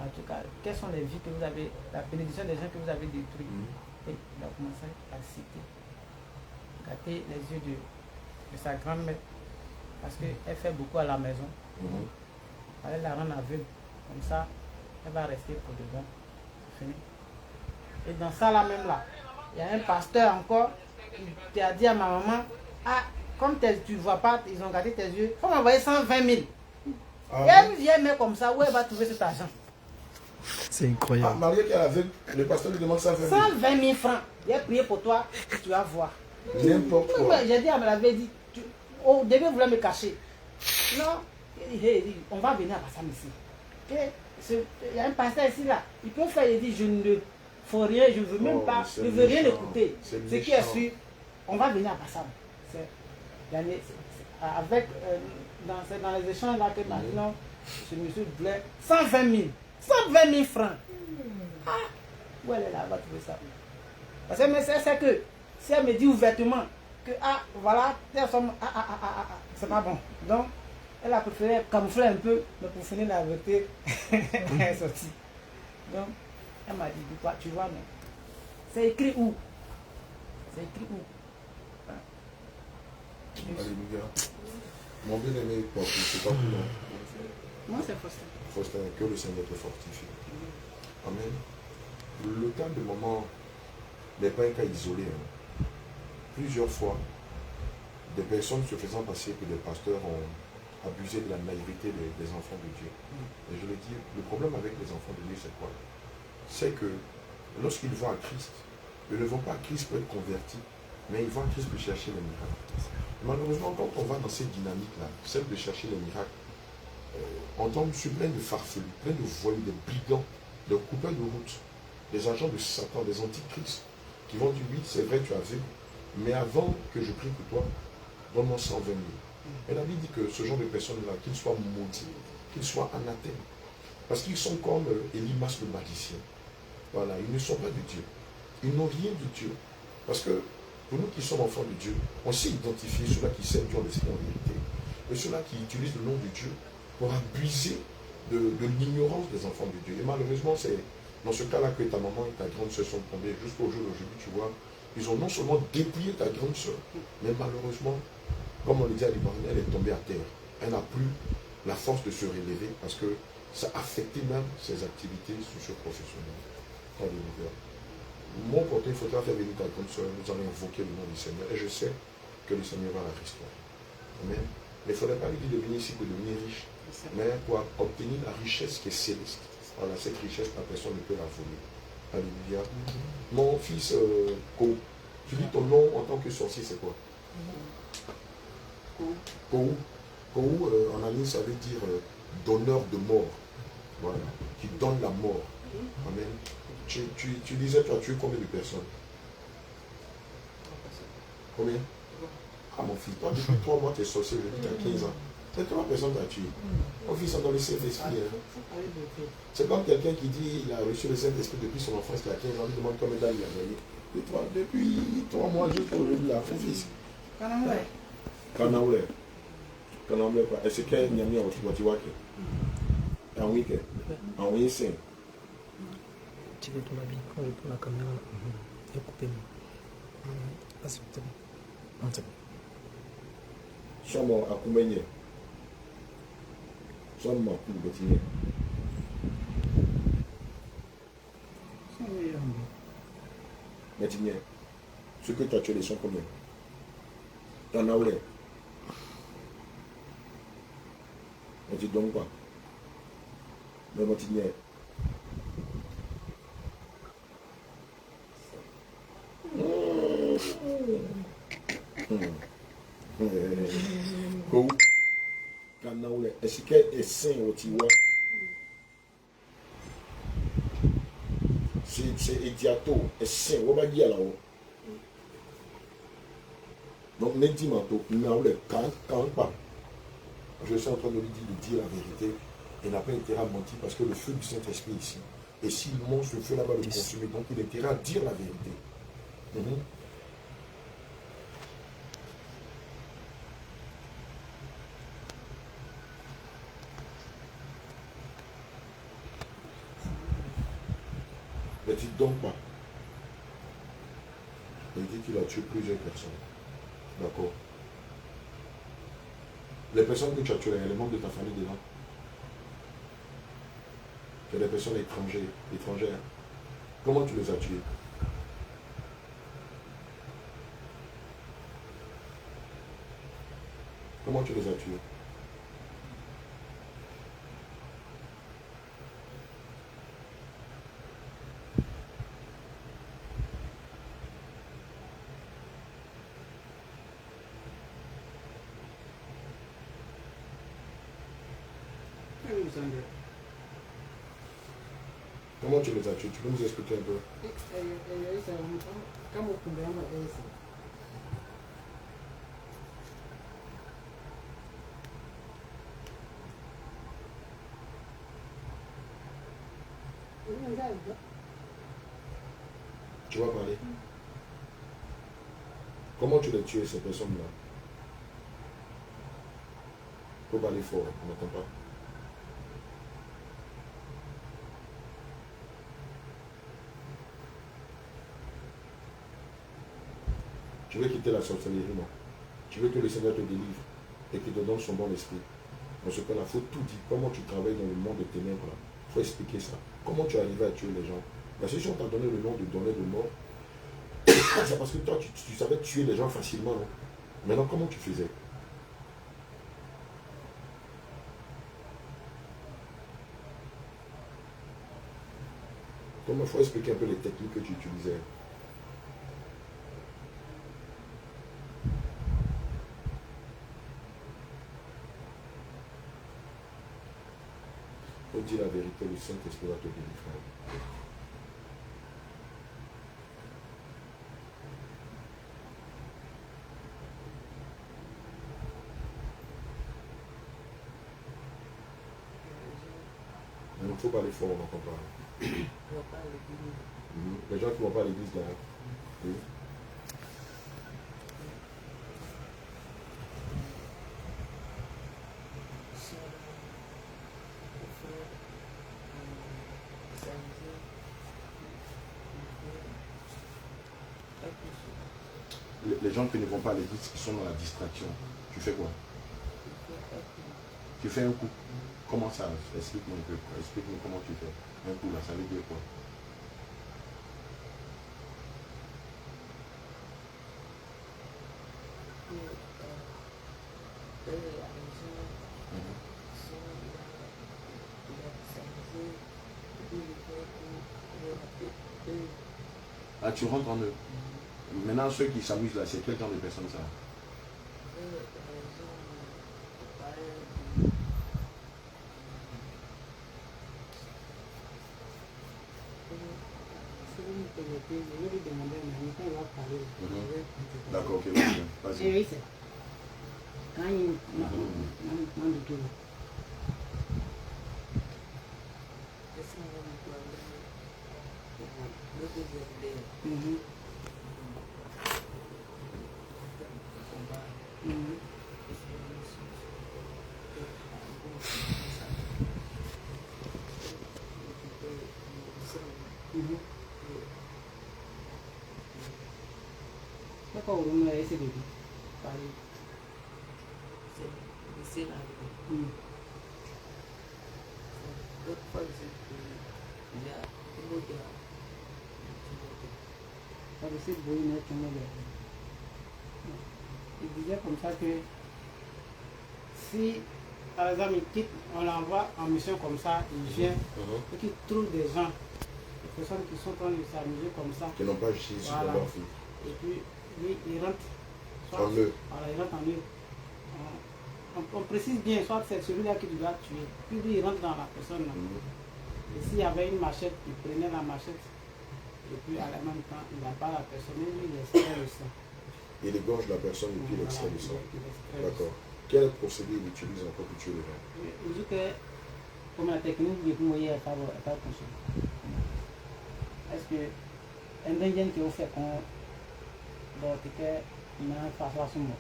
en tout cas, quelles sont les vies que vous avez, la bénédiction des gens que vous avez détruits. Et il a commencé à citer, gâter les yeux de sa grand-mère, parce qu'elle fait beaucoup à la maison. Elle la rend aveugle, comme ça, elle va rester pour de bon. C'est fini. Et dans ça là même là, il y a un pasteur encore qui a dit à ma maman, ah, comme tu ne vois pas, ils ont gâté tes yeux, il faut m'envoyer 120 000. Il y a une vieille mère comme ça, où elle va trouver cet argent? C'est incroyable. Marie qui est aveugle, le pasteur lui demande 120 000. 120 000 francs. J'ai prié pour toi, tu vas voir. N'importe quoi. J'ai dit, elle me l'avait dit. Au début, vous voulez me cacher. Non, on va venir à Bassam ici. Il y a un pasteur ici, là. Il peut faire, il dit, je ne faut rien, je ne veux même pas, je ne veux rien écouter. Ce qui est sûr, on va venir à Bassam. Avec, dans les échanges là que maintenant, ce monsieur voulait 120 000. 120 000 francs. Ah, où elle est là, elle va trouver ça. Parce que c'est que, si elle me dit ouvertement que, voilà, c'est pas bon. Donc, elle a préféré camoufler un peu, mais pour finir la vérité, elle est sortie. Donc, elle m'a dit, quoi, tu vois, mais c'est écrit où? C'est écrit où? Alléluia. Mon bien-aimé, c'est pas pour moi. Moi, c'est Faustin. Faustin, que le Seigneur te fortifie. Amen. Le cas de maman n'est pas un cas isolé. Hein. Plusieurs fois, des personnes se faisant passer que des pasteurs ont abusé de la naïveté des enfants de Dieu. Et je le dis, le problème avec les enfants de Dieu, c'est quoi? C'est que lorsqu'ils vont à Christ, ils ne vont pas à Christ pour être convertis, mais ils vont à Christ pour chercher les miracles. Malheureusement, quand on va dans cette dynamique-là, celle de chercher les miracles, on tombe sur plein de farfelus, plein de voyous, des brigands, des coupeurs de route, des agents de Satan, des antichrists, qui vont dire, oui, c'est vrai, tu as vu, mais avant que je prie pour toi, donne-moi 120 000. Et la Bible dit que ce genre de personnes-là, qu'ils soient maudits, qu'ils soient anathèmes, parce qu'ils sont comme Elimas le magicien. Voilà, ils ne sont pas de Dieu. Ils n'ont rien de Dieu. Parce que pour nous qui sommes enfants de Dieu, on sait identifier ceux-là qui servent Dieu en esprit en vérité, et ceux-là qui utilisent le nom de Dieu pour abuser de l'ignorance des enfants de Dieu. Et malheureusement, c'est dans ce cas-là que ta maman et ta grande soeur sont tombées. Jusqu'au jour d'aujourd'hui, tu vois, ils ont non seulement dépouillé ta grande soeur, mais malheureusement, comme on le dit à Liban, elle est tombée à terre. Elle n'a plus la force de se relever parce que ça a affecté même ses activités socio-professionnelles. Alléluia. Mon côté, il faudra faire venir ta grande soeur. Nous allons invoquer le nom du Seigneur. Et je sais que le Seigneur va la restaurer. Amen. Mais il ne faudrait pas lui dire de venir ici pour devenir riche, mais pour obtenir la richesse qui est céleste. Voilà, cette richesse, la personne ne peut la voler. Alléluia. Mon fils, Kou, tu dis ton nom en tant que sorcier, c'est quoi? Kou. Kou, en anglais, ça veut dire donneur de mort. Voilà, qui donne la mort. Amen. Tu disais, tu as tué combien de personnes? Combien? Ah mon fils, toi depuis 3 mois tu es sorcier, je dis tu as 15 ans. C'est 3 personnes que tu as tué. Mon fils, sont dans le Saint-Esprit. Hein. C'est comme quelqu'un qui dit il a reçu le Saint-Esprit depuis son enfance, il a 15 ans, il demande combien d'années il a gagné. Et toi, depuis 3 mois jusqu'à aujourd'hui là, mon fils. Kanaoulé. Kanaoulé quoi? Est-ce qu'il y a mis en Watiwake? En week-end? En week-end? Tu veux ton avis quand je prends la caméra? Et coupez-moi. Ah, c'est bon. C'est bon. Somo akumenye. Somo akumenye. Maintenant, ce que tu as tué, sont combien? T'en as où les? On te donne quoi? Mais maintenant, Kou, Kanaoulé, est-ce qu'elle est sain au Tiwa? C'est Ediato, est sain, on va dire là-haut. Donc, Nédimanto, Naoulé, quand pas. Je suis en train de lui dire la vérité. Il n'a pas intérêt à mentir parce que le feu du Saint-Esprit ici. Et s'il mange le feu là-bas, le consumer, donc il a intérêt à dire la vérité. Mais tu ne donnes pas. Il dit qu'il a tué plusieurs personnes. D'accord. Les personnes que tu as tuées, il y a les membres de ta famille dedans. Il y a des personnes étrangères. Comment tu les as tuées? Comment tu les as tuées? besoin d'eux. Comment tu les as tués? Tu peux nous expliquer un peu? Quand vous pouvez m'aider ici. Tu vas parler? Comment tu les tué ces personnes-là? Faut parler fort, on n'entend pas. Tu veux quitter la sorcellerie, non? Tu veux que le Seigneur te délivre et qu'il te donne son bon esprit. Parce que là, il faut tout dire. Comment tu travailles dans le monde des ténèbres, il faut expliquer ça. Comment tu es arrivé à tuer les gens? Parce que si on t'a donné le nom de donner de mort, c'est parce que toi, tu savais tuer les gens facilement, non? Maintenant, comment tu faisais? Comment il faut expliquer un peu les techniques que tu utilisais? Faut dire la vérité, le Saint-Esprit va te délivrer. Il ne faut pas aller fort, on n'entend pas. Les gens qui ne vont pas à l'église là. Oui. Les gens qui ne vont pas à l'église, qui sont dans la distraction, tu fais quoi? Tu fais un coup. Comment ça? Explique-moi un peu. Explique-moi comment tu fais. Un coup là, ça veut dire quoi? Ah, tu rentres en eux. Maintenant, ceux qui s'amusent là, c'est quel genre de personnes ça? D'accord, ok, vas-y. Oui, c'est. Quand il D'accord, on va essayer de parler. C'est là. L'autre fois, il y a une autre. Il disait comme ça que si, par exemple, il quitte, on l'envoie en mission comme ça, il vient et qu'il trouve des gens, des personnes qui sont en train de s'amuser comme ça. Qui n'ont pas Jésus dans leur vie. Et puis, lui, il rentre en eux. Voilà, il rentre en eux. On précise bien, soit c'est celui-là qui doit tuer. Puis lui, il rentre dans la personne. Et s'il y avait une machette, il prenait la machette. Et puis à la même temps, il n'a pas la personne, lui, il extrait le sang. Il égorge la personne et puis il extrait le sang. D'accord. Quel procédé il utilise encore pour tuer les gens? Il dit que, comme la technique du moyen n'est pas possible. Est-ce que un indien qui a fait qu'on doit être face à son mot?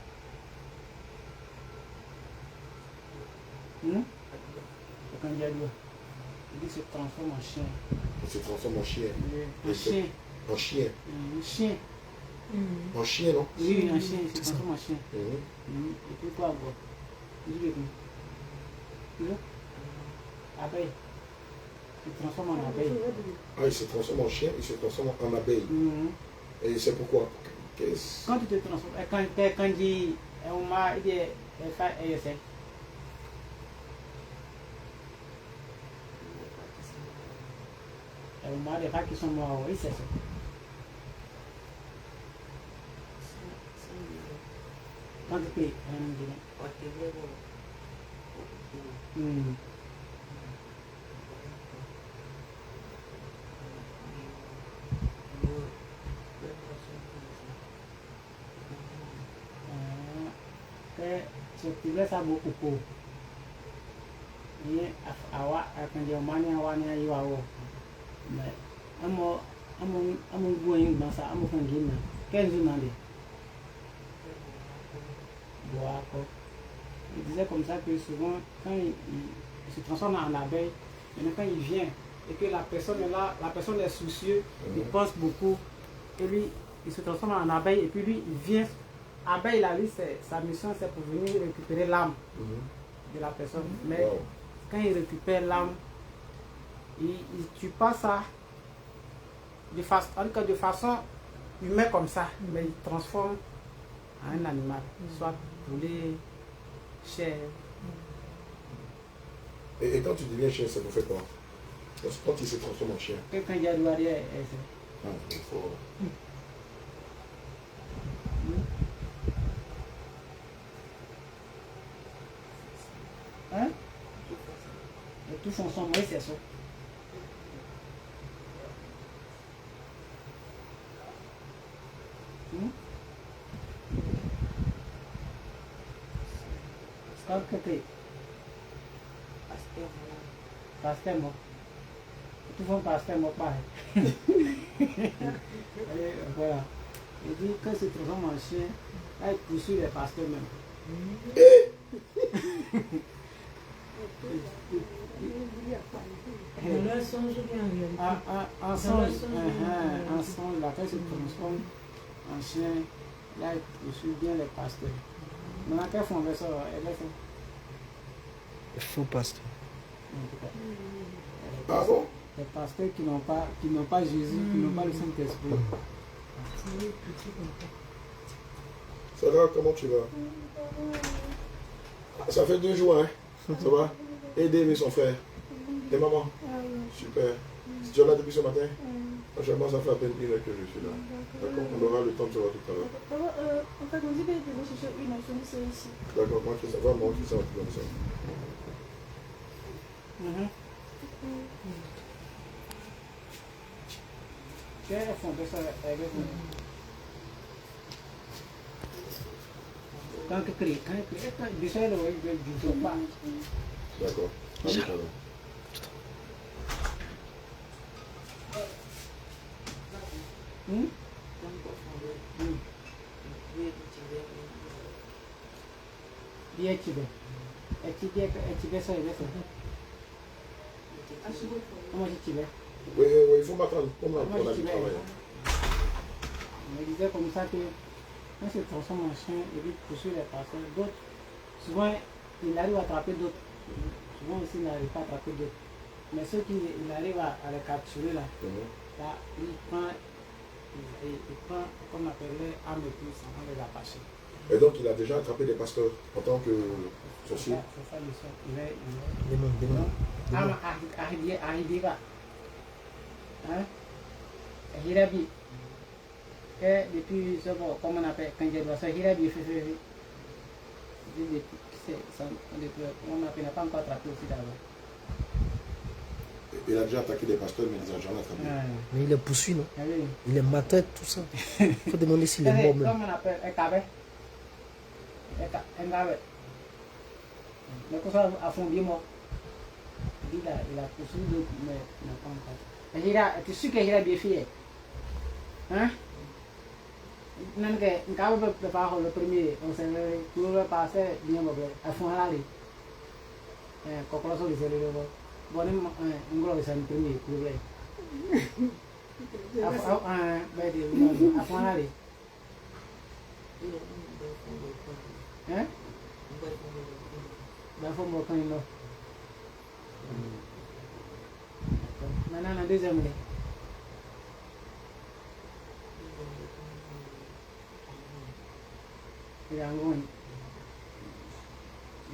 C'est un dialogue. Il dit qu'il se transforme en chien. Il se transforme en chien. En chien. En chien. Un chien. En chien, non? Oui, un chien, il se transforme en chien. Et puis quoi encore? Il dit que abeille. Il se transforme en abeille. Ah, il se transforme en chien, il se transforme en abeille. Et c'est pourquoi? Quand tu te transformes, quand il dit, on m'a dit, on m'a dit qui sont morts, oui, c'est ça. Quand tu payes, Sortir ça beaucoup pour. Et awa quand je mania wania iwao. Mais amo going dans ça, amo fangina. 15 jours dans il disait comme ça que souvent quand il se transforme en abeille, mais quand il vient et que la personne est là, la personne est soucieuse, il pense beaucoup, et lui il se transforme en abeille et puis lui il vient. Abeille là, lui sa mission c'est pour venir récupérer l'âme de la personne. Mais quand il récupère l'âme, il tue pas ça de façon humaine comme ça, mais il transforme en un animal, soit poulet, chair. Et quand tu deviens chien, ça vous fait quoi? Quand il se transforme en chien. Quand il y a du arrière, Il faut... Hein? Et tout fonctionne, oui, c'est ça. Pasteur moi. Tout le monde pasteur moi pareil. Voilà. Il dit que c'est trop en chien, là il poursuit les pasteurs même. Ensemble, la tête se transforme en chien, là il poursuit bien les pasteurs. Maintenant, qu'elles font avec ça? Le faux pasteur. Ah bon? Les pasteurs qui n'ont pas Jésus, qui n'ont pas le Saint-Esprit. Sarah, comment tu vas? Ça fait 2 jours, hein? Ça va? Aider son frère. Et maman? Super. Tu es là depuis ce matin? Franchement, ça fait à peine 1 heure que je suis là. D'accord? On aura le temps de se voir tout à l'heure. En fait, on dit qu'il devait chercher une nation ici. D'accord, moi qui ça va, moi qui ça va tout comme ça. Qu'elles font de ça avec nous? Quand il crie, quand du seul, il ne joue pas. D'accord. Oui, il faut m'attendre. Comment on a du travail? On me disait comme ça que quand se transforme en chien, il poursuit les personnes. D'autres, souvent, il arrive à attraper d'autres. Souvent aussi, il n'arrive pas à attraper d'autres. Mais ceux qui il arrive à les capturer là, là il prend, comme on appelait, âme et puis ça va les attacher. Et donc, il a déjà attrapé des pasteurs en tant que sorcier? C'est ça l'histoire. Il est Démon. Arriva. Hein? Hirabi. Et depuis, comment on appelle, quand je dois ça, Hirabi fait. On n'a pas encore attrapé aussi d'abord. Il a déjà attaqué des pasteurs, mais il les a jamais attrapés. Mais il les poursuit, non? Il les matait, tout ça. Il faut demander s'il est mort même. Comment on appelle, Ekabe. Mais quand ça a fondu mort, il a poursuivi d'autres, mais il n'a pas encore. Tu es sûr que Hirabi est fier? Hein? Non, que quand on peut faire le premier, on s'est tout le passé bien à fond à l'aller. Quand on se dit bon, on va le premier pour vrai. À fond à l'aller. Hein? Maintenant, la deuxième année. Il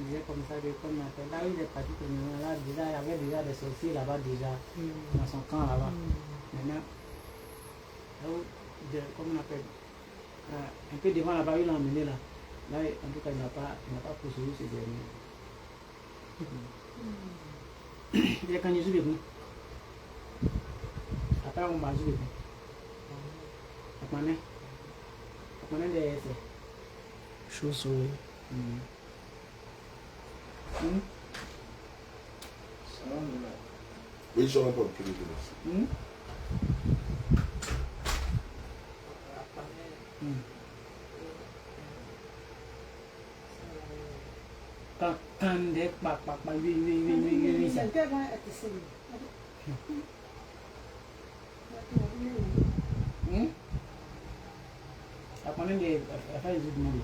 disait comme ça, comme là il est parti pour nous, là déjà, il y avait déjà des sorciers là-bas déjà, dans son camp là-bas. Maintenant, comme on appelle, un peu devant là-bas, il l'a emmené là. Là, en tout cas, il n'a pas poursuivi ce dernier. Il est quand il joue de vous. Après, on va jouer de vous. Après, des essais. Chose Oui, j'en ai pas plus de merci. Quand des papa, oui, ça. Après, il y a des gens.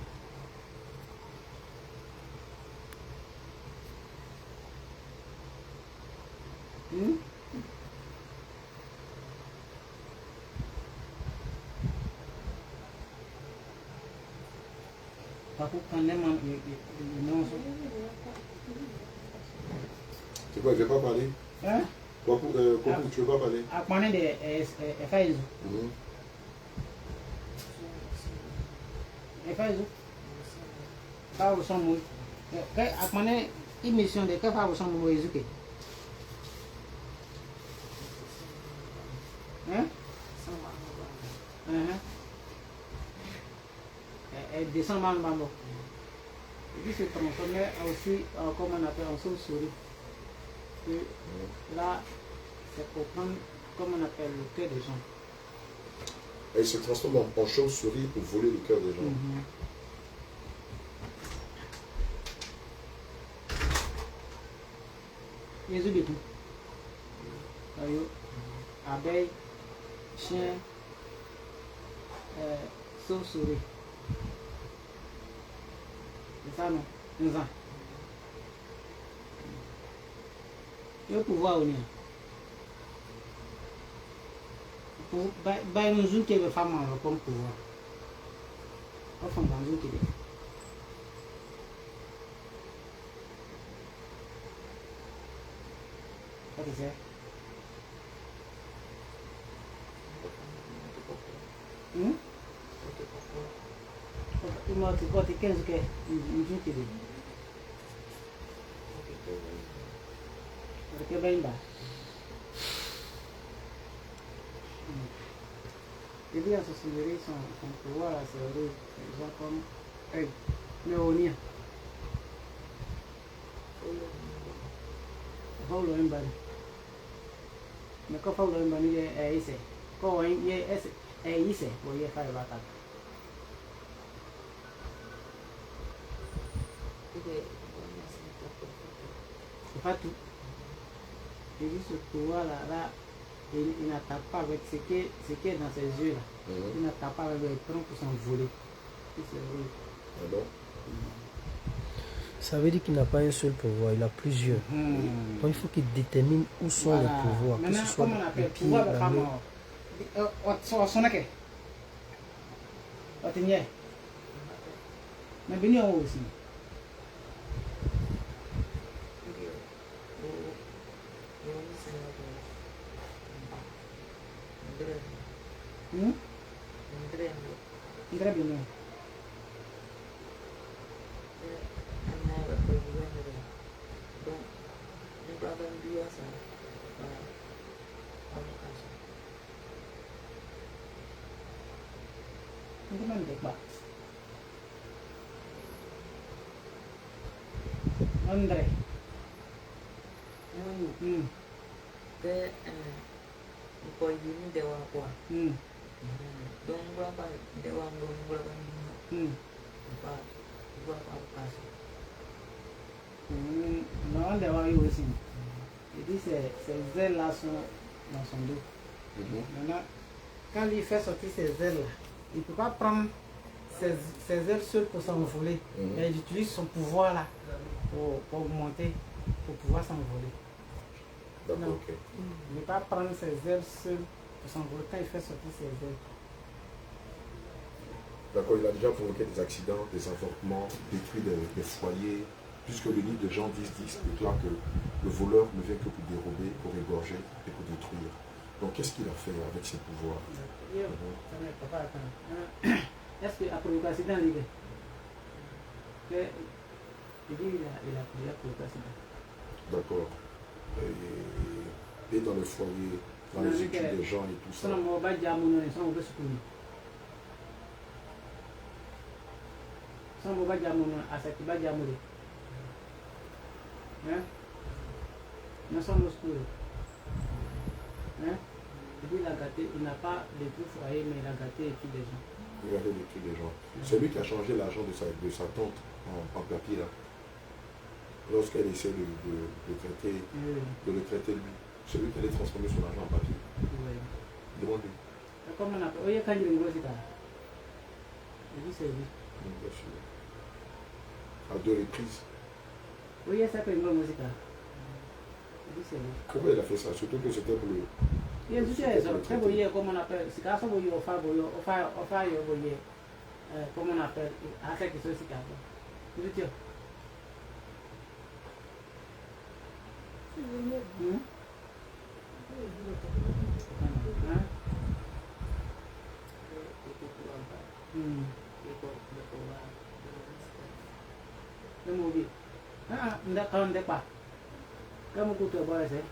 C'est quoi, je ne vais pas parler? Hein? Quoi, tu ne veux pas parler? À parler de FAISO. FAISO. Pas au son mot. À parler d'émission de quoi pas au son mot éduqué. Hein? Elle descend mal, maman. Il se transformait aussi, comme on appelle, en souris. Là, c'est pour prendre, comme on appelle, le cœur des gens. Elle se transforme en chauve-souris pour voler le cœur des gens. Les œufs de tout. Abeilles, chiens, chauve-souris. C'est ça, non? C'est ça. Il y a pouvoir venir. Pour nous qui est femme comme pouvoir. Enfin, dans une qui est. Ça que c'est? Il m'a dit 15 que une joue qui est. Porque bem bas. Et bien, ce sont son pouvoir à servir les gens comme Léonia. Paulo Mbani. Mais quand Paulo Mbani est ici, quand il est ici, il est faire la table. C'est pas tout. Il dit ce pouvoir-là, il n'attaque pas avec ce qui est dans ses yeux là. Il n'attaque pas avec les troncs pour s'envoler. Ah bon? Ça veut dire qu'il n'a pas un seul pouvoir, il a plusieurs. Donc il faut qu'il détermine où sont les pouvoirs. Maintenant, que ce soit comment on appelle le pied, pouvoir de la femme? main. Son que? On tenait. Mais bien aussi. Très bien. André. Cái coi gì nó đều qua đông qua ba đều đông qua ba qua pas Non, des voyous aussi. Il dit ces ailes-là sont dans son dos. Maintenant, quand il fait sortir ces ailes-là, il ne peut pas prendre ses ailes seules pour s'envoler. Mais il utilise son pouvoir là pour augmenter, pour pouvoir s'envoler. D'accord, ok. Il ne peut pas prendre ses ailes seules pour s'envoler quand il fait sortir ses ailes. D'accord, il a déjà provoqué des accidents, des avortements, détruit des foyers, puisque le livre de Jean 10 déclare que le voleur ne vient que pour dérober, pour égorger et pour détruire. Donc qu'est-ce qu'il a fait avec ses pouvoirs? Est-ce qu'après le accident, il dit il a provoqué l'accident. D'accord. Et dans le foyer, dans les études des gens et tout ça. Sans Boba Diamono, à cette Boba Diamono. Hein? Nous sommes au school. Hein? Il a gâté, il n'a pas les plus foyers, mais il a gâté les filles des gens. Il a gâté les filles des gens. C'est lui qui a changé l'argent de sa tante en papier là. Lorsqu'elle essaie de le traiter lui. C'est lui qui allait transformer son argent en papier. Oui. Demande-lui. Comment on appelle? Oui, quand il est nouveau, c'est ça. Il dit c'est lui. Bien sûr. À 2 reprises. Oui, ça peut être une musique. Il dit c'est lui. Pourquoi il a fait ça? Surtout que c'était pour le... Il y a tout ça, très beau, comment on appelle, c'est quand on va faire, comment on appelle, à ce qui se passe. Tu veux dire? Le mobile. Ah, on n'est pas. Comme vous pouvez voir, c'est.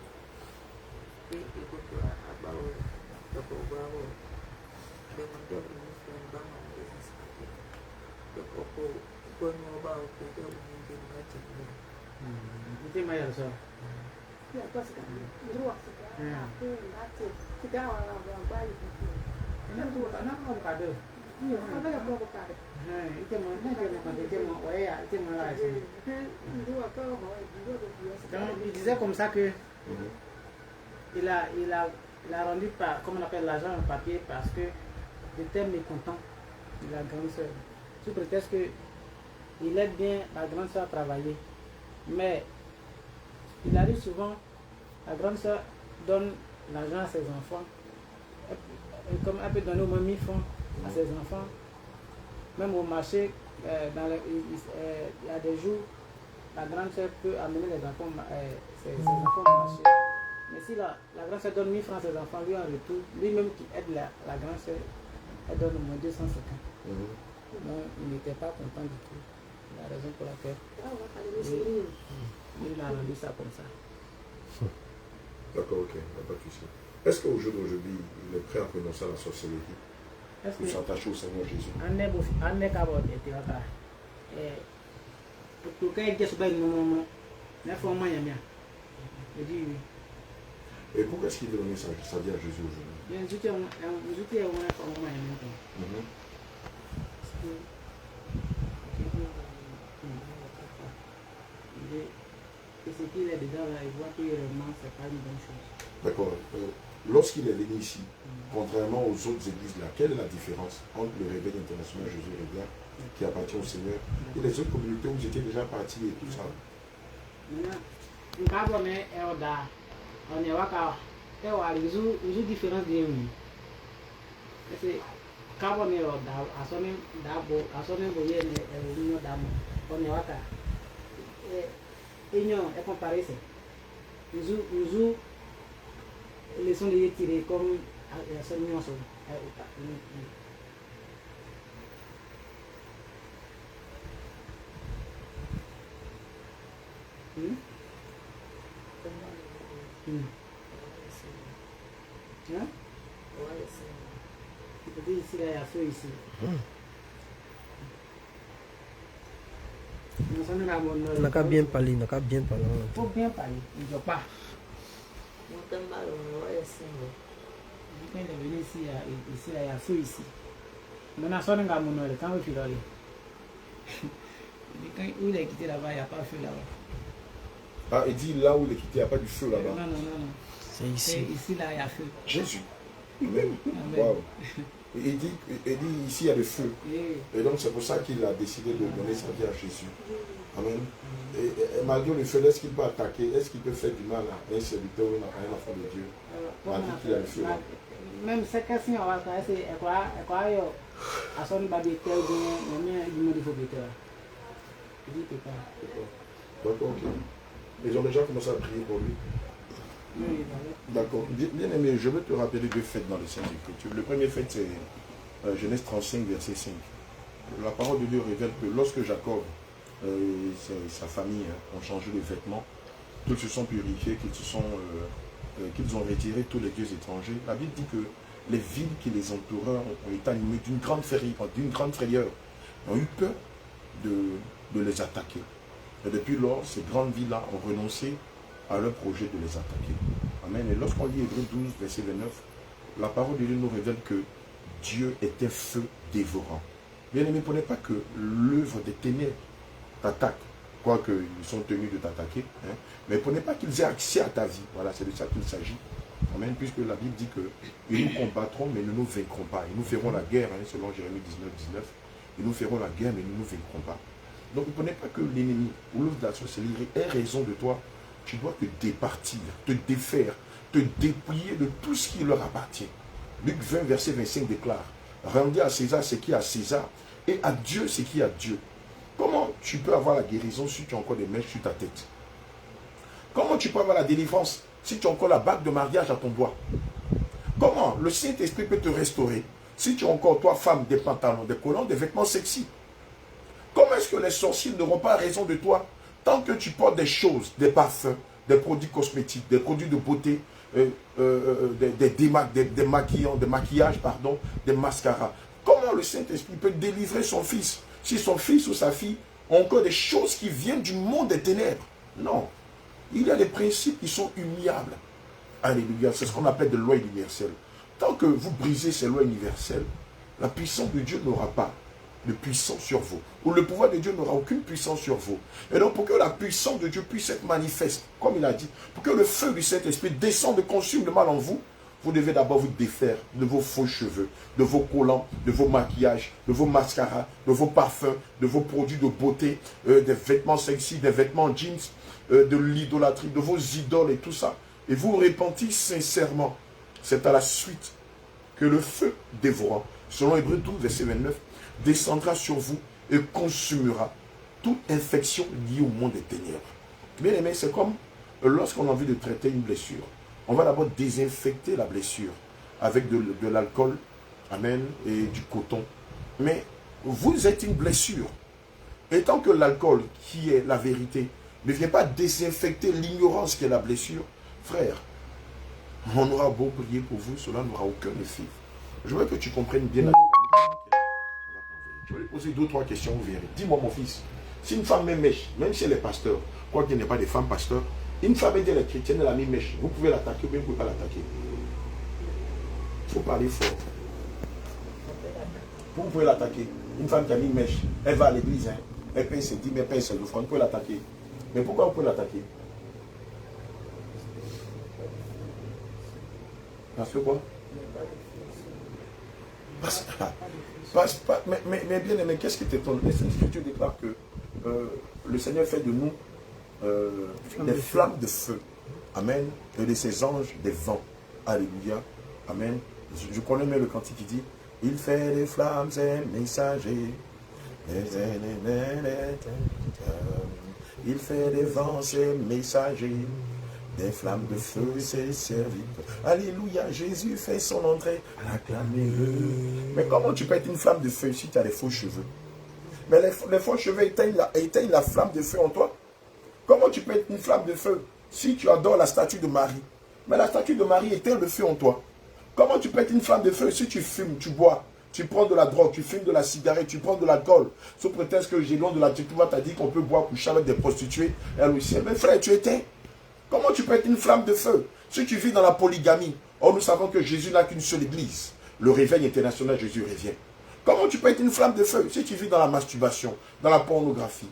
Il disait comme ça que il a rendu par, comme on appelle, l'argent en papier parce que j'étais mécontent de la grande soeur. Sous prétexte qu'il aide bien la grande soeur à travailler. Mais il arrive souvent, la grande soeur donne l'argent à ses enfants. Et comme elle peut donner au moins 1000 francs à ses enfants. Même au marché, il y a des jours, la grande soeur peut amener les enfants, ses enfants au marché. Mais si la grande soeur donne 1000 francs à ses enfants, lui en retour, lui-même qui aide la grande soeur, elle donne au moins 250. Donc il n'était pas content du tout. La raison pour laquelle il a rendu ça comme ça. D'accord, ok, pas de souci. Est-ce qu'au jour d'aujourd'hui, il est prêt à renoncer à la sorcellerie pour s'attacher au Seigneur Jésus? Et pourquoi est-ce qu'il veut donner sa vie à Jésus aujourd'hui? Et ce qu'il est dedans là, il voit que réellement c'est pas une bonne chose. D'accord. Lorsqu'il est venu ici, contrairement aux autres églises là, quelle est la différence entre le réveil international Jésus Réveil qui appartient au Seigneur et les autres communautés où j'étais déjà parti et tout ça? On est là, ils ont différence de nous. Parce que quand on est là, à son niveau, on est là. Et non, est comparé. Ils ont les sons de tirer comme à son niveau. Hein? Ici, il y a feu ici. On n'a qu'à bien parler, on n'a qu'à bien parler. Il faut bien parler, il ne doit pas. Quand il est venu ici, il y a feu ici. Maintenant, quand il est où il est quitté là-bas, il n'y a pas de feu là-bas. Ah, il dit là où il est quitté, il n'y a pas du feu là-bas. Non. C'est ici. Ici, là, il y a feu. Jésus. Amen. Wow. Il dit ici il y a le feu. Et donc c'est pour ça qu'il a décidé de donner sa vie à Jésus. Amen. Et malgré le feu, est-ce qu'il peut attaquer? Est-ce qu'il peut faire du mal à un serviteur ou à un enfant de Dieu? Malgré qu'il y a le feu là. Même si quelqu'un va faire, c'est quoi à son babi tel bien, il me dit faut bien. Il dit que pas. D'accord, ok. Ils ont déjà commencé à prier pour lui. D'accord. Bien aimé, je veux te rappeler deux faits dans les Saintes Écritures. Le premier fait, c'est Genèse 35, verset 5. La parole de Dieu révèle que lorsque Jacob et sa famille ont changé de vêtements, qu'ils se sont purifiés, qu'ils ont retiré tous les dieux étrangers, la Bible dit que les villes qui les entouraient ont été animées d'une grande frayeur, ont eu peur de les attaquer. Et depuis lors, ces grandes villes-là ont renoncé à leur projet de les attaquer. Amen. Et lorsqu'on lit Hébreux 12, verset 29, la parole de Dieu nous révèle que Dieu est un feu dévorant. Bien aimé, ne prenez pas que l'œuvre des ténèbres t'attaque, quoique ils sont tenus de t'attaquer, hein, mais ne prenez pas qu'ils aient accès à ta vie. Voilà, c'est de ça qu'il s'agit. Amen. Puisque la Bible dit que ils nous combattront, mais nous ne nous vaincrons pas. Ils nous feront la guerre, hein, selon Jérémie 19, 19. Ils nous feront la guerre, mais nous ne nous vaincrons pas. Donc ne prenez pas que l'ennemi ou l'œuvre de la sorcellerie ait raison de toi. Tu dois te départir, te défaire, te dépouiller de tout ce qui leur appartient. Luc 20, verset 25 déclare, rendez à César ce qui est à César et à Dieu ce qui est à Dieu. Comment tu peux avoir la guérison si tu as encore des mèches sur ta tête? Comment tu peux avoir la délivrance si tu as encore la bague de mariage à ton doigt? Comment le Saint-Esprit peut te restaurer si tu as encore, toi, femme, des pantalons, des collants, des vêtements sexy? Comment est-ce que les sorciers n'auront pas raison de toi tant que tu portes des choses, des parfums, des produits cosmétiques, des produits de beauté, des maquillages, pardon, des mascaras? Comment le Saint-Esprit peut délivrer son fils si son fils ou sa fille ont encore des choses qui viennent du monde des ténèbres? Non. Il y a des principes qui sont humiliables. Alléluia. C'est ce qu'on appelle des lois universelles. Tant que vous brisez ces lois universelles, la puissance de Dieu n'aura pas de puissance sur vous. Ou le pouvoir de Dieu n'aura aucune puissance sur vous. Et donc, pour que la puissance de Dieu puisse être manifeste, comme il a dit, pour que le feu du Saint-Esprit descende et consume le mal en vous, vous devez d'abord vous défaire de vos faux cheveux, de vos collants, de vos maquillages, de vos mascaras, de vos parfums, de vos produits de beauté, des vêtements sexy, des vêtements jeans, de l'idolâtrie, de vos idoles et tout ça. Et vous repentir sincèrement. C'est à la suite que le feu dévorant, selon Hébreux 12, verset 29, descendra sur vous et consumera toute infection liée au monde des ténèbres. Bien aimé, c'est comme lorsqu'on a envie de traiter une blessure. On va d'abord désinfecter la blessure avec de l'alcool, amen, et du coton. Mais vous êtes une blessure. Et tant que l'alcool, qui est la vérité, ne vient pas désinfecter l'ignorance qui est la blessure, frère, on aura beau prier pour vous, cela n'aura aucun effet. Je veux que tu comprennes bien la dynamique. Je vais lui poser 2 ou 3 questions, vous verrez. Dis-moi, mon fils, si une femme met mèche, même si elle est pasteur, quoi qu'il n'y ait pas de femmes pasteurs, une femme est elle chrétienne, elle a mis mèche, vous pouvez l'attaquer ou bien vous ne pouvez pas l'attaquer. Il faut parler fort. Vous pouvez l'attaquer. Une femme qui a mis mèche, elle va à l'église, hein, elle paye ses 10, elle paye ses offrandes, vous pouvez l'attaquer. Mais pourquoi vous pouvez l'attaquer? Parce que quoi? Mais bien aimé, qu'est-ce qui t'étonne? L'Écriture déclare que le Seigneur fait de nous des flammes de feu. Amen. Et de ses anges des vents. Alléluia. Amen. Je connais même le cantique qui dit, il fait des flammes et messagers. Il fait des vents et messagers. Des flammes de feu, ses serviteurs. Alléluia, Jésus fait son entrée. Acclamez-le. Mais comment tu peux être une flamme de feu si tu as des faux cheveux? Mais les faux cheveux éteignent la flamme de feu en toi. Comment tu peux être une flamme de feu si tu adores la statue de Marie? Mais la statue de Marie éteint le feu en toi. Comment tu peux être une flamme de feu si tu fumes, tu bois, tu prends de la drogue, tu fumes de la cigarette, tu prends de l'alcool, sous prétexte que Gédéon de la Tchékouva t'a dit qu'on peut boire, coucher avec des prostituées, elle aussi. Mais frère, tu éteins. Comment tu peux être une flamme de feu si tu vis dans la polygamie? Or, nous savons que Jésus n'a qu'une seule église. Le réveil international, Jésus revient. Comment tu peux être une flamme de feu si tu vis dans la masturbation, dans la pornographie?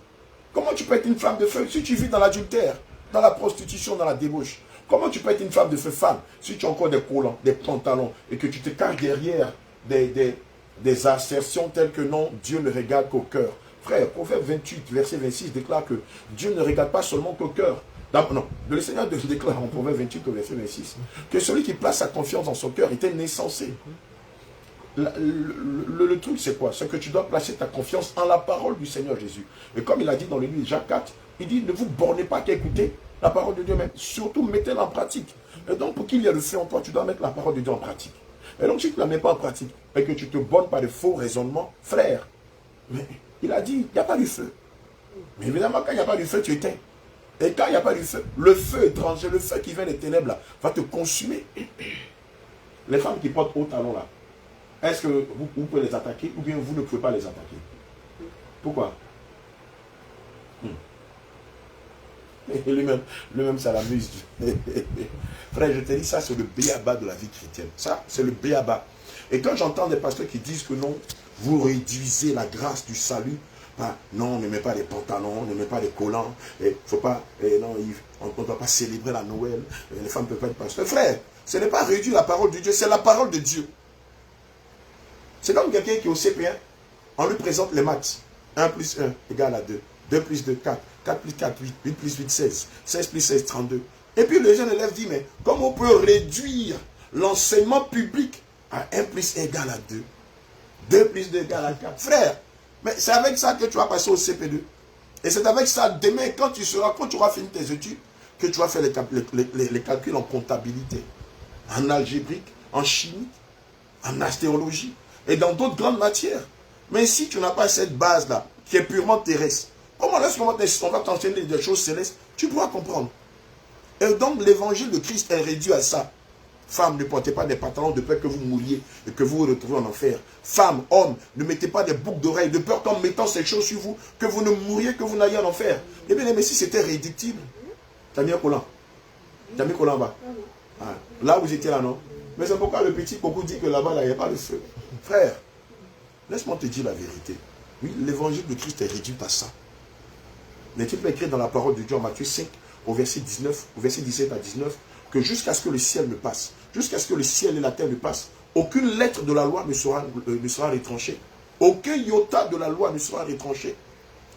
Comment tu peux être une flamme de feu si tu vis dans l'adultère, dans la prostitution, dans la débauche? Comment tu peux être une flamme de feu, femme, si tu as encore des collants, des pantalons et que tu te caches derrière des assertions telles que non, Dieu ne regarde qu'au cœur? Frère, Proverbe 28, verset 26 déclare que Dieu ne regarde pas seulement qu'au cœur. Non, le Seigneur déclare en Proverbe 28 au verset 26 que celui qui place sa confiance dans son cœur est insensé. Le truc c'est quoi? C'est que tu dois placer ta confiance en la parole du Seigneur Jésus. Et comme il a dit dans l'Église Jacques 4, il dit ne vous bornez pas qu'à écouter la parole de Dieu, mais surtout mettez-la en pratique. Et donc pour qu'il y ait le feu en toi, tu dois mettre la parole de Dieu en pratique. Et donc si tu ne la mets pas en pratique et que tu te bornes par de faux raisonnements, frère, mais il a dit il n'y a pas du feu. Mais évidemment quand il n'y a pas du feu, tu éteins. Et quand il n'y a pas du feu, le feu étranger, le feu qui vient des ténèbres là, va te consumer. Les femmes qui portent haut talon là, est-ce que vous pouvez les attaquer ou bien vous ne pouvez pas les attaquer? Pourquoi? Lui-même, ça l'amuse. Frère, je te dis, ça, c'est le béaba de la vie chrétienne. Ça, c'est le béaba. Et quand j'entends des pasteurs qui disent que non, vous réduisez la grâce du salut, non, ne met pas des pantalons, ne met pas des collants, faut pas, non, on ne doit pas célébrer la Noël, les femmes ne peuvent pas être pasteurs. Frère, ce n'est pas réduire la parole de Dieu, c'est la parole de Dieu. C'est comme quelqu'un qui est au CP1, on lui présente les maths. 1 plus 1 égale à 2. 2 plus 2, 4. 4 plus 4, 8. 8 plus 8, 16. 16 plus 16, 32. Et puis le jeune élève dit, mais comment on peut réduire l'enseignement public à 1 plus 1 égale à 2. 2 plus 2 égale à 4. Frère, mais c'est avec ça que tu vas passer au CP2. Et c'est avec ça, demain, quand tu auras fini tes études, que tu vas faire les calculs en comptabilité, en algébrique, en chimie, en astéologie, et dans d'autres grandes matières. Mais si tu n'as pas cette base-là, qui est purement terrestre, comment lorsqu'on va t'enseigner des choses célestes, tu pourras comprendre. Et donc l'évangile de Christ est réduit à ça. Femmes, ne portez pas des pantalons de peur que vous mouriez et que vous vous retrouvez en enfer. Femmes, hommes, ne mettez pas des boucles d'oreilles de peur qu'en mettant ces choses sur vous, que vous ne mouriez, que vous n'ayez en enfer. Eh bien, mais si c'était réductible, tu as mis un collant. Tu as mis un collant en bas. Ah, là, vous étiez là, non? Mais c'est pourquoi le petit Coco dit que là-bas, il n'y a pas de feu. Frère, laisse-moi te dire la vérité. Oui, l'évangile de Christ est réduit à ça. N'est-il pas écrit dans la parole de Dieu en Matthieu 5, au verset 19, au verset 17 à 19, que jusqu'à ce que le ciel ne passe, jusqu'à ce que le ciel et la terre ne passent, aucune lettre de la loi ne sera retranchée. Aucun iota de la loi ne sera retranché.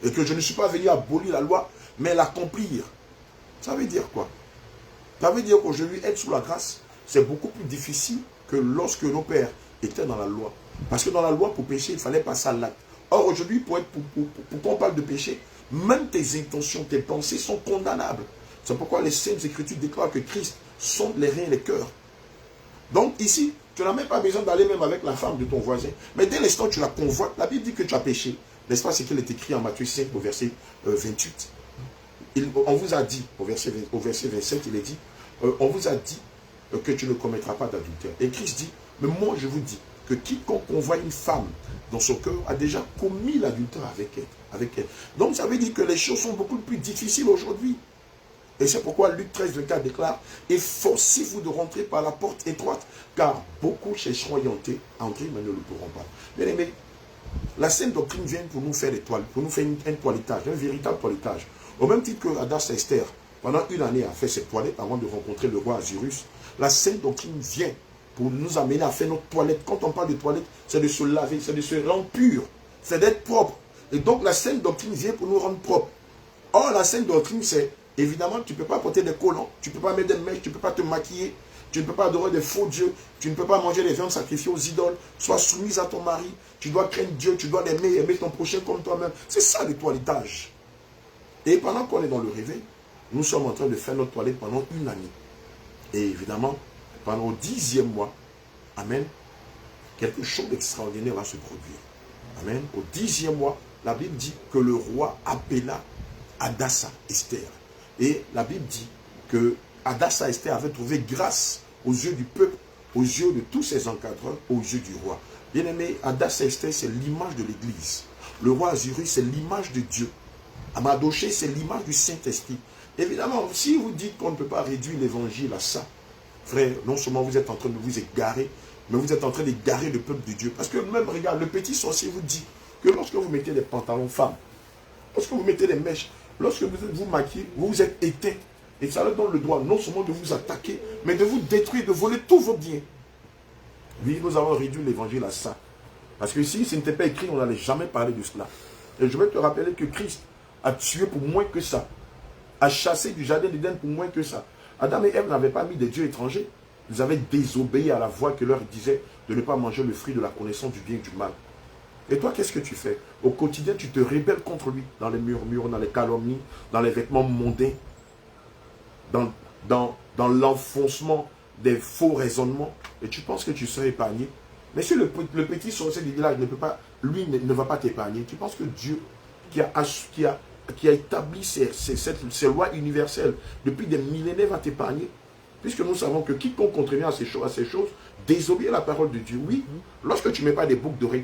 Et que je ne suis pas venu abolir la loi, mais l'accomplir. Ça veut dire quoi? Ça veut dire qu'aujourd'hui, être sous la grâce, c'est beaucoup plus difficile que lorsque nos pères étaient dans la loi. Parce que dans la loi, pour pécher, il fallait passer à l'acte. Or, aujourd'hui, pour qu'on parle de péché, même tes intentions, tes pensées sont condamnables. C'est pourquoi les Saintes Écritures déclarent que Christ sonde les reins et les cœurs. Donc ici, tu n'as même pas besoin d'aller même avec la femme de ton voisin. Mais dès l'instant où tu la convoites, la Bible dit que tu as péché. N'est-ce pas ce qu'il est écrit en Matthieu 5 au verset 28? On vous a dit, au verset 27, il est dit, on vous a dit que tu ne commettras pas d'adultère. Et Christ dit, mais moi je vous dis que quiconque convoite une femme dans son cœur a déjà commis l'adultère avec elle. Donc ça veut dire que les choses sont beaucoup plus difficiles aujourd'hui. Et c'est pourquoi Luc 13, 24 déclare, efforcez-vous de rentrer par la porte étroite, car beaucoup chercheront à y entrer, mais ne le pourront pas. Bien aimé, la sainte doctrine vient pour nous faire des toiles, pour nous faire un toilettage, un véritable toilettage. Au même titre que Hadassa Esther, pendant une année, a fait ses toilettes avant de rencontrer le roi Azurus, la sainte doctrine vient pour nous amener à faire notre toilette. Quand on parle de toilette, c'est de se laver, c'est de se rendre pur, c'est d'être propre. Et donc la sainte doctrine vient pour nous rendre propres. Or, la sainte doctrine, c'est, évidemment, tu ne peux pas porter des collants, tu ne peux pas mettre des mèches, tu ne peux pas te maquiller, tu ne peux pas adorer des faux dieux, tu ne peux pas manger des viandes sacrifiées aux idoles, sois soumise à ton mari, tu dois craindre Dieu, tu dois l'aimer, aimer ton prochain comme toi-même. C'est ça le toilettage. Et pendant qu'on est dans le réveil, nous sommes en train de faire notre toilette pendant une année. Et évidemment, pendant le 10e mois, amen, quelque chose d'extraordinaire va se produire. Amen. Au 10e mois, la Bible dit que le roi appela Hadassa Esther. Et la Bible dit que Hadassa Esther avait trouvé grâce aux yeux du peuple, aux yeux de tous ses encadreurs, aux yeux du roi. Bien aimé, Hadassa Esther, c'est l'image de l'Église. Le roi Azurus, c'est l'image de Dieu. Amadoché, c'est l'image du Saint-Esprit. Évidemment, si vous dites qu'on ne peut pas réduire l'évangile à ça, frère, non seulement vous êtes en train de vous égarer, mais vous êtes en train d'égarer le peuple de Dieu. Parce que même, regarde, le petit sorcier vous dit que lorsque vous mettez des pantalons femmes, lorsque vous mettez des mèches, lorsque vous maquillez, vous vous êtes éteint. Et ça leur donne le droit non seulement de vous attaquer, mais de vous détruire, de voler tous vos biens. Oui, nous avons réduit l'évangile à ça. Parce que si ce n'était pas écrit, on n'allait jamais parler de cela. Et je vais te rappeler que Christ a tué pour moins que ça. A chassé du jardin d'Éden pour moins que ça. Adam et Ève n'avaient pas mis des dieux étrangers. Ils avaient désobéi à la voix que leur disait de ne pas manger le fruit de la connaissance du bien et du mal. Et toi, qu'est-ce que tu fais? Au quotidien, tu te rebelles contre lui. Dans les murmures, dans les calomnies, dans les vêtements mondains, dans l'enfoncement des faux raisonnements. Et tu penses que tu serais épargné. Mais si le petit sorcier du village ne peut pas, lui ne va pas t'épargner, tu penses que Dieu, qui a établi ces lois universelles depuis des millénaires, va t'épargner? Puisque nous savons que quiconque contrevient à ces choses, désobéit à la parole de Dieu. Oui, lorsque tu ne mets pas des boucles d'oreilles,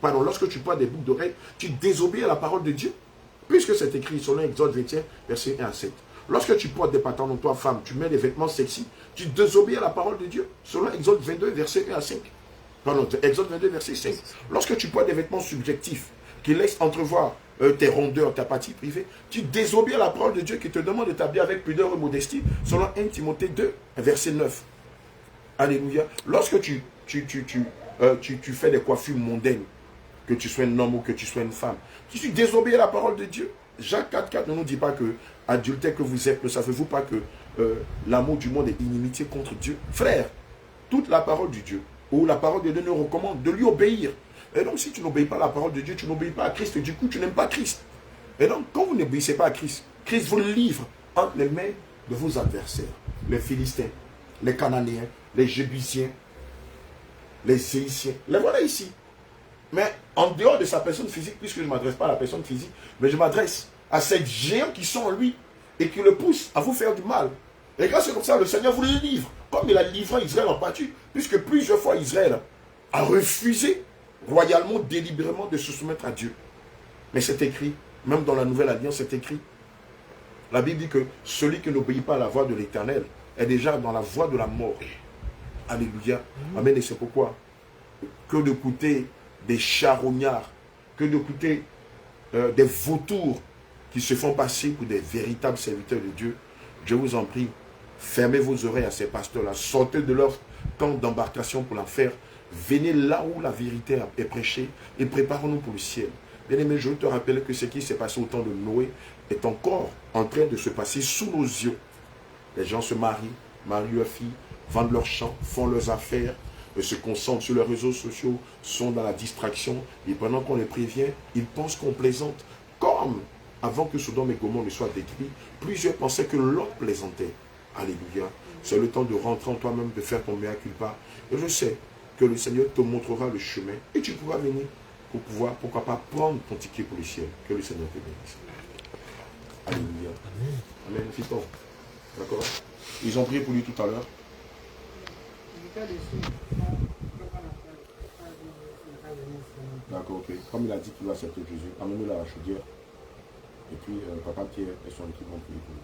lorsque tu portes des boucles d'oreilles, tu désobéis à la parole de Dieu. Puisque c'est écrit selon Exode 21, verset 1 à 7. Lorsque tu portes des pantalons, toi femme, tu mets des vêtements sexy, tu désobéis à la parole de Dieu. Selon Exode 22, verset 1 à 5. Pardon, Exode 22, verset 5. Lorsque tu portes des vêtements subjectifs qui laissent entrevoir tes rondeurs, ta partie privée, tu désobéis à la parole de Dieu qui te demande de t'habiller avec pudeur et modestie, selon 1 Timothée 2, verset 9. Alléluia. Lorsque tu fais des coiffures mondaines, que tu sois un homme ou que tu sois une femme, tu désobéis à la parole de Dieu. Jacques 4,4 ne nous dit pas que, adultère que vous êtes, ne savez-vous pas que l'amour du monde est inimitié contre Dieu? Frère, toute la parole de Dieu, ou la parole de Dieu nous recommande de lui obéir. Et donc, si tu n'obéis pas à la parole de Dieu, tu n'obéis pas à Christ, et du coup, tu n'aimes pas Christ. Et donc, quand vous n'obéissez pas à Christ, Christ vous livre entre les mains de vos adversaires, les Philistins, les Cananéens, les Jébusiens, les Séiciens. Les voilà ici. Mais en dehors de sa personne physique, puisque je ne m'adresse pas à la personne physique, mais je m'adresse à ces géants qui sont en lui et qui le poussent à vous faire du mal. Et grâce à ça, le Seigneur vous le livre, comme il a livré Israël en pâture, puisque plusieurs fois Israël a refusé royalement, délibérément de se soumettre à Dieu. Mais c'est écrit, même dans la Nouvelle Alliance, c'est écrit. La Bible dit que celui qui n'obéit pas à la voix de l'Éternel est déjà dans la voie de la mort. Alléluia. Amen. Et c'est pourquoi que de coûter des charognards, que de coûter des vautours qui se font passer pour des véritables serviteurs de Dieu, je vous en prie, fermez vos oreilles à ces pasteurs-là, sortez de leur camp d'embarcation pour l'enfer, venez là où la vérité est prêchée et préparons-nous pour le ciel. Bien-aimé, je te rappelle que ce qui s'est passé au temps de Noé est encore en train de se passer sous nos yeux. Les gens se marient leurs filles, vendent leurs champs, font leurs affaires, se concentrent sur les réseaux sociaux, sont dans la distraction, et pendant qu'on les prévient, ils pensent qu'on plaisante. Comme avant que Sodome et Gomorrhe ne soient détruits, plusieurs pensaient que l'autre plaisantait. Alléluia. C'est le temps de rentrer en toi-même, de faire ton mea culpa. Et je sais que le Seigneur te montrera le chemin et tu pourras venir pour pouvoir, pourquoi pas, prendre ton ticket pour le ciel. Que le Seigneur te bénisse. Alléluia. Amen. Fiton. D'accord? Ils ont prié pour lui tout à l'heure. D'accord, ok. Comme il a dit qu'il va accepter Jésus, amène-nous la chaudière. Et puis, Papa Pierre et son équipe vont prier pour lui.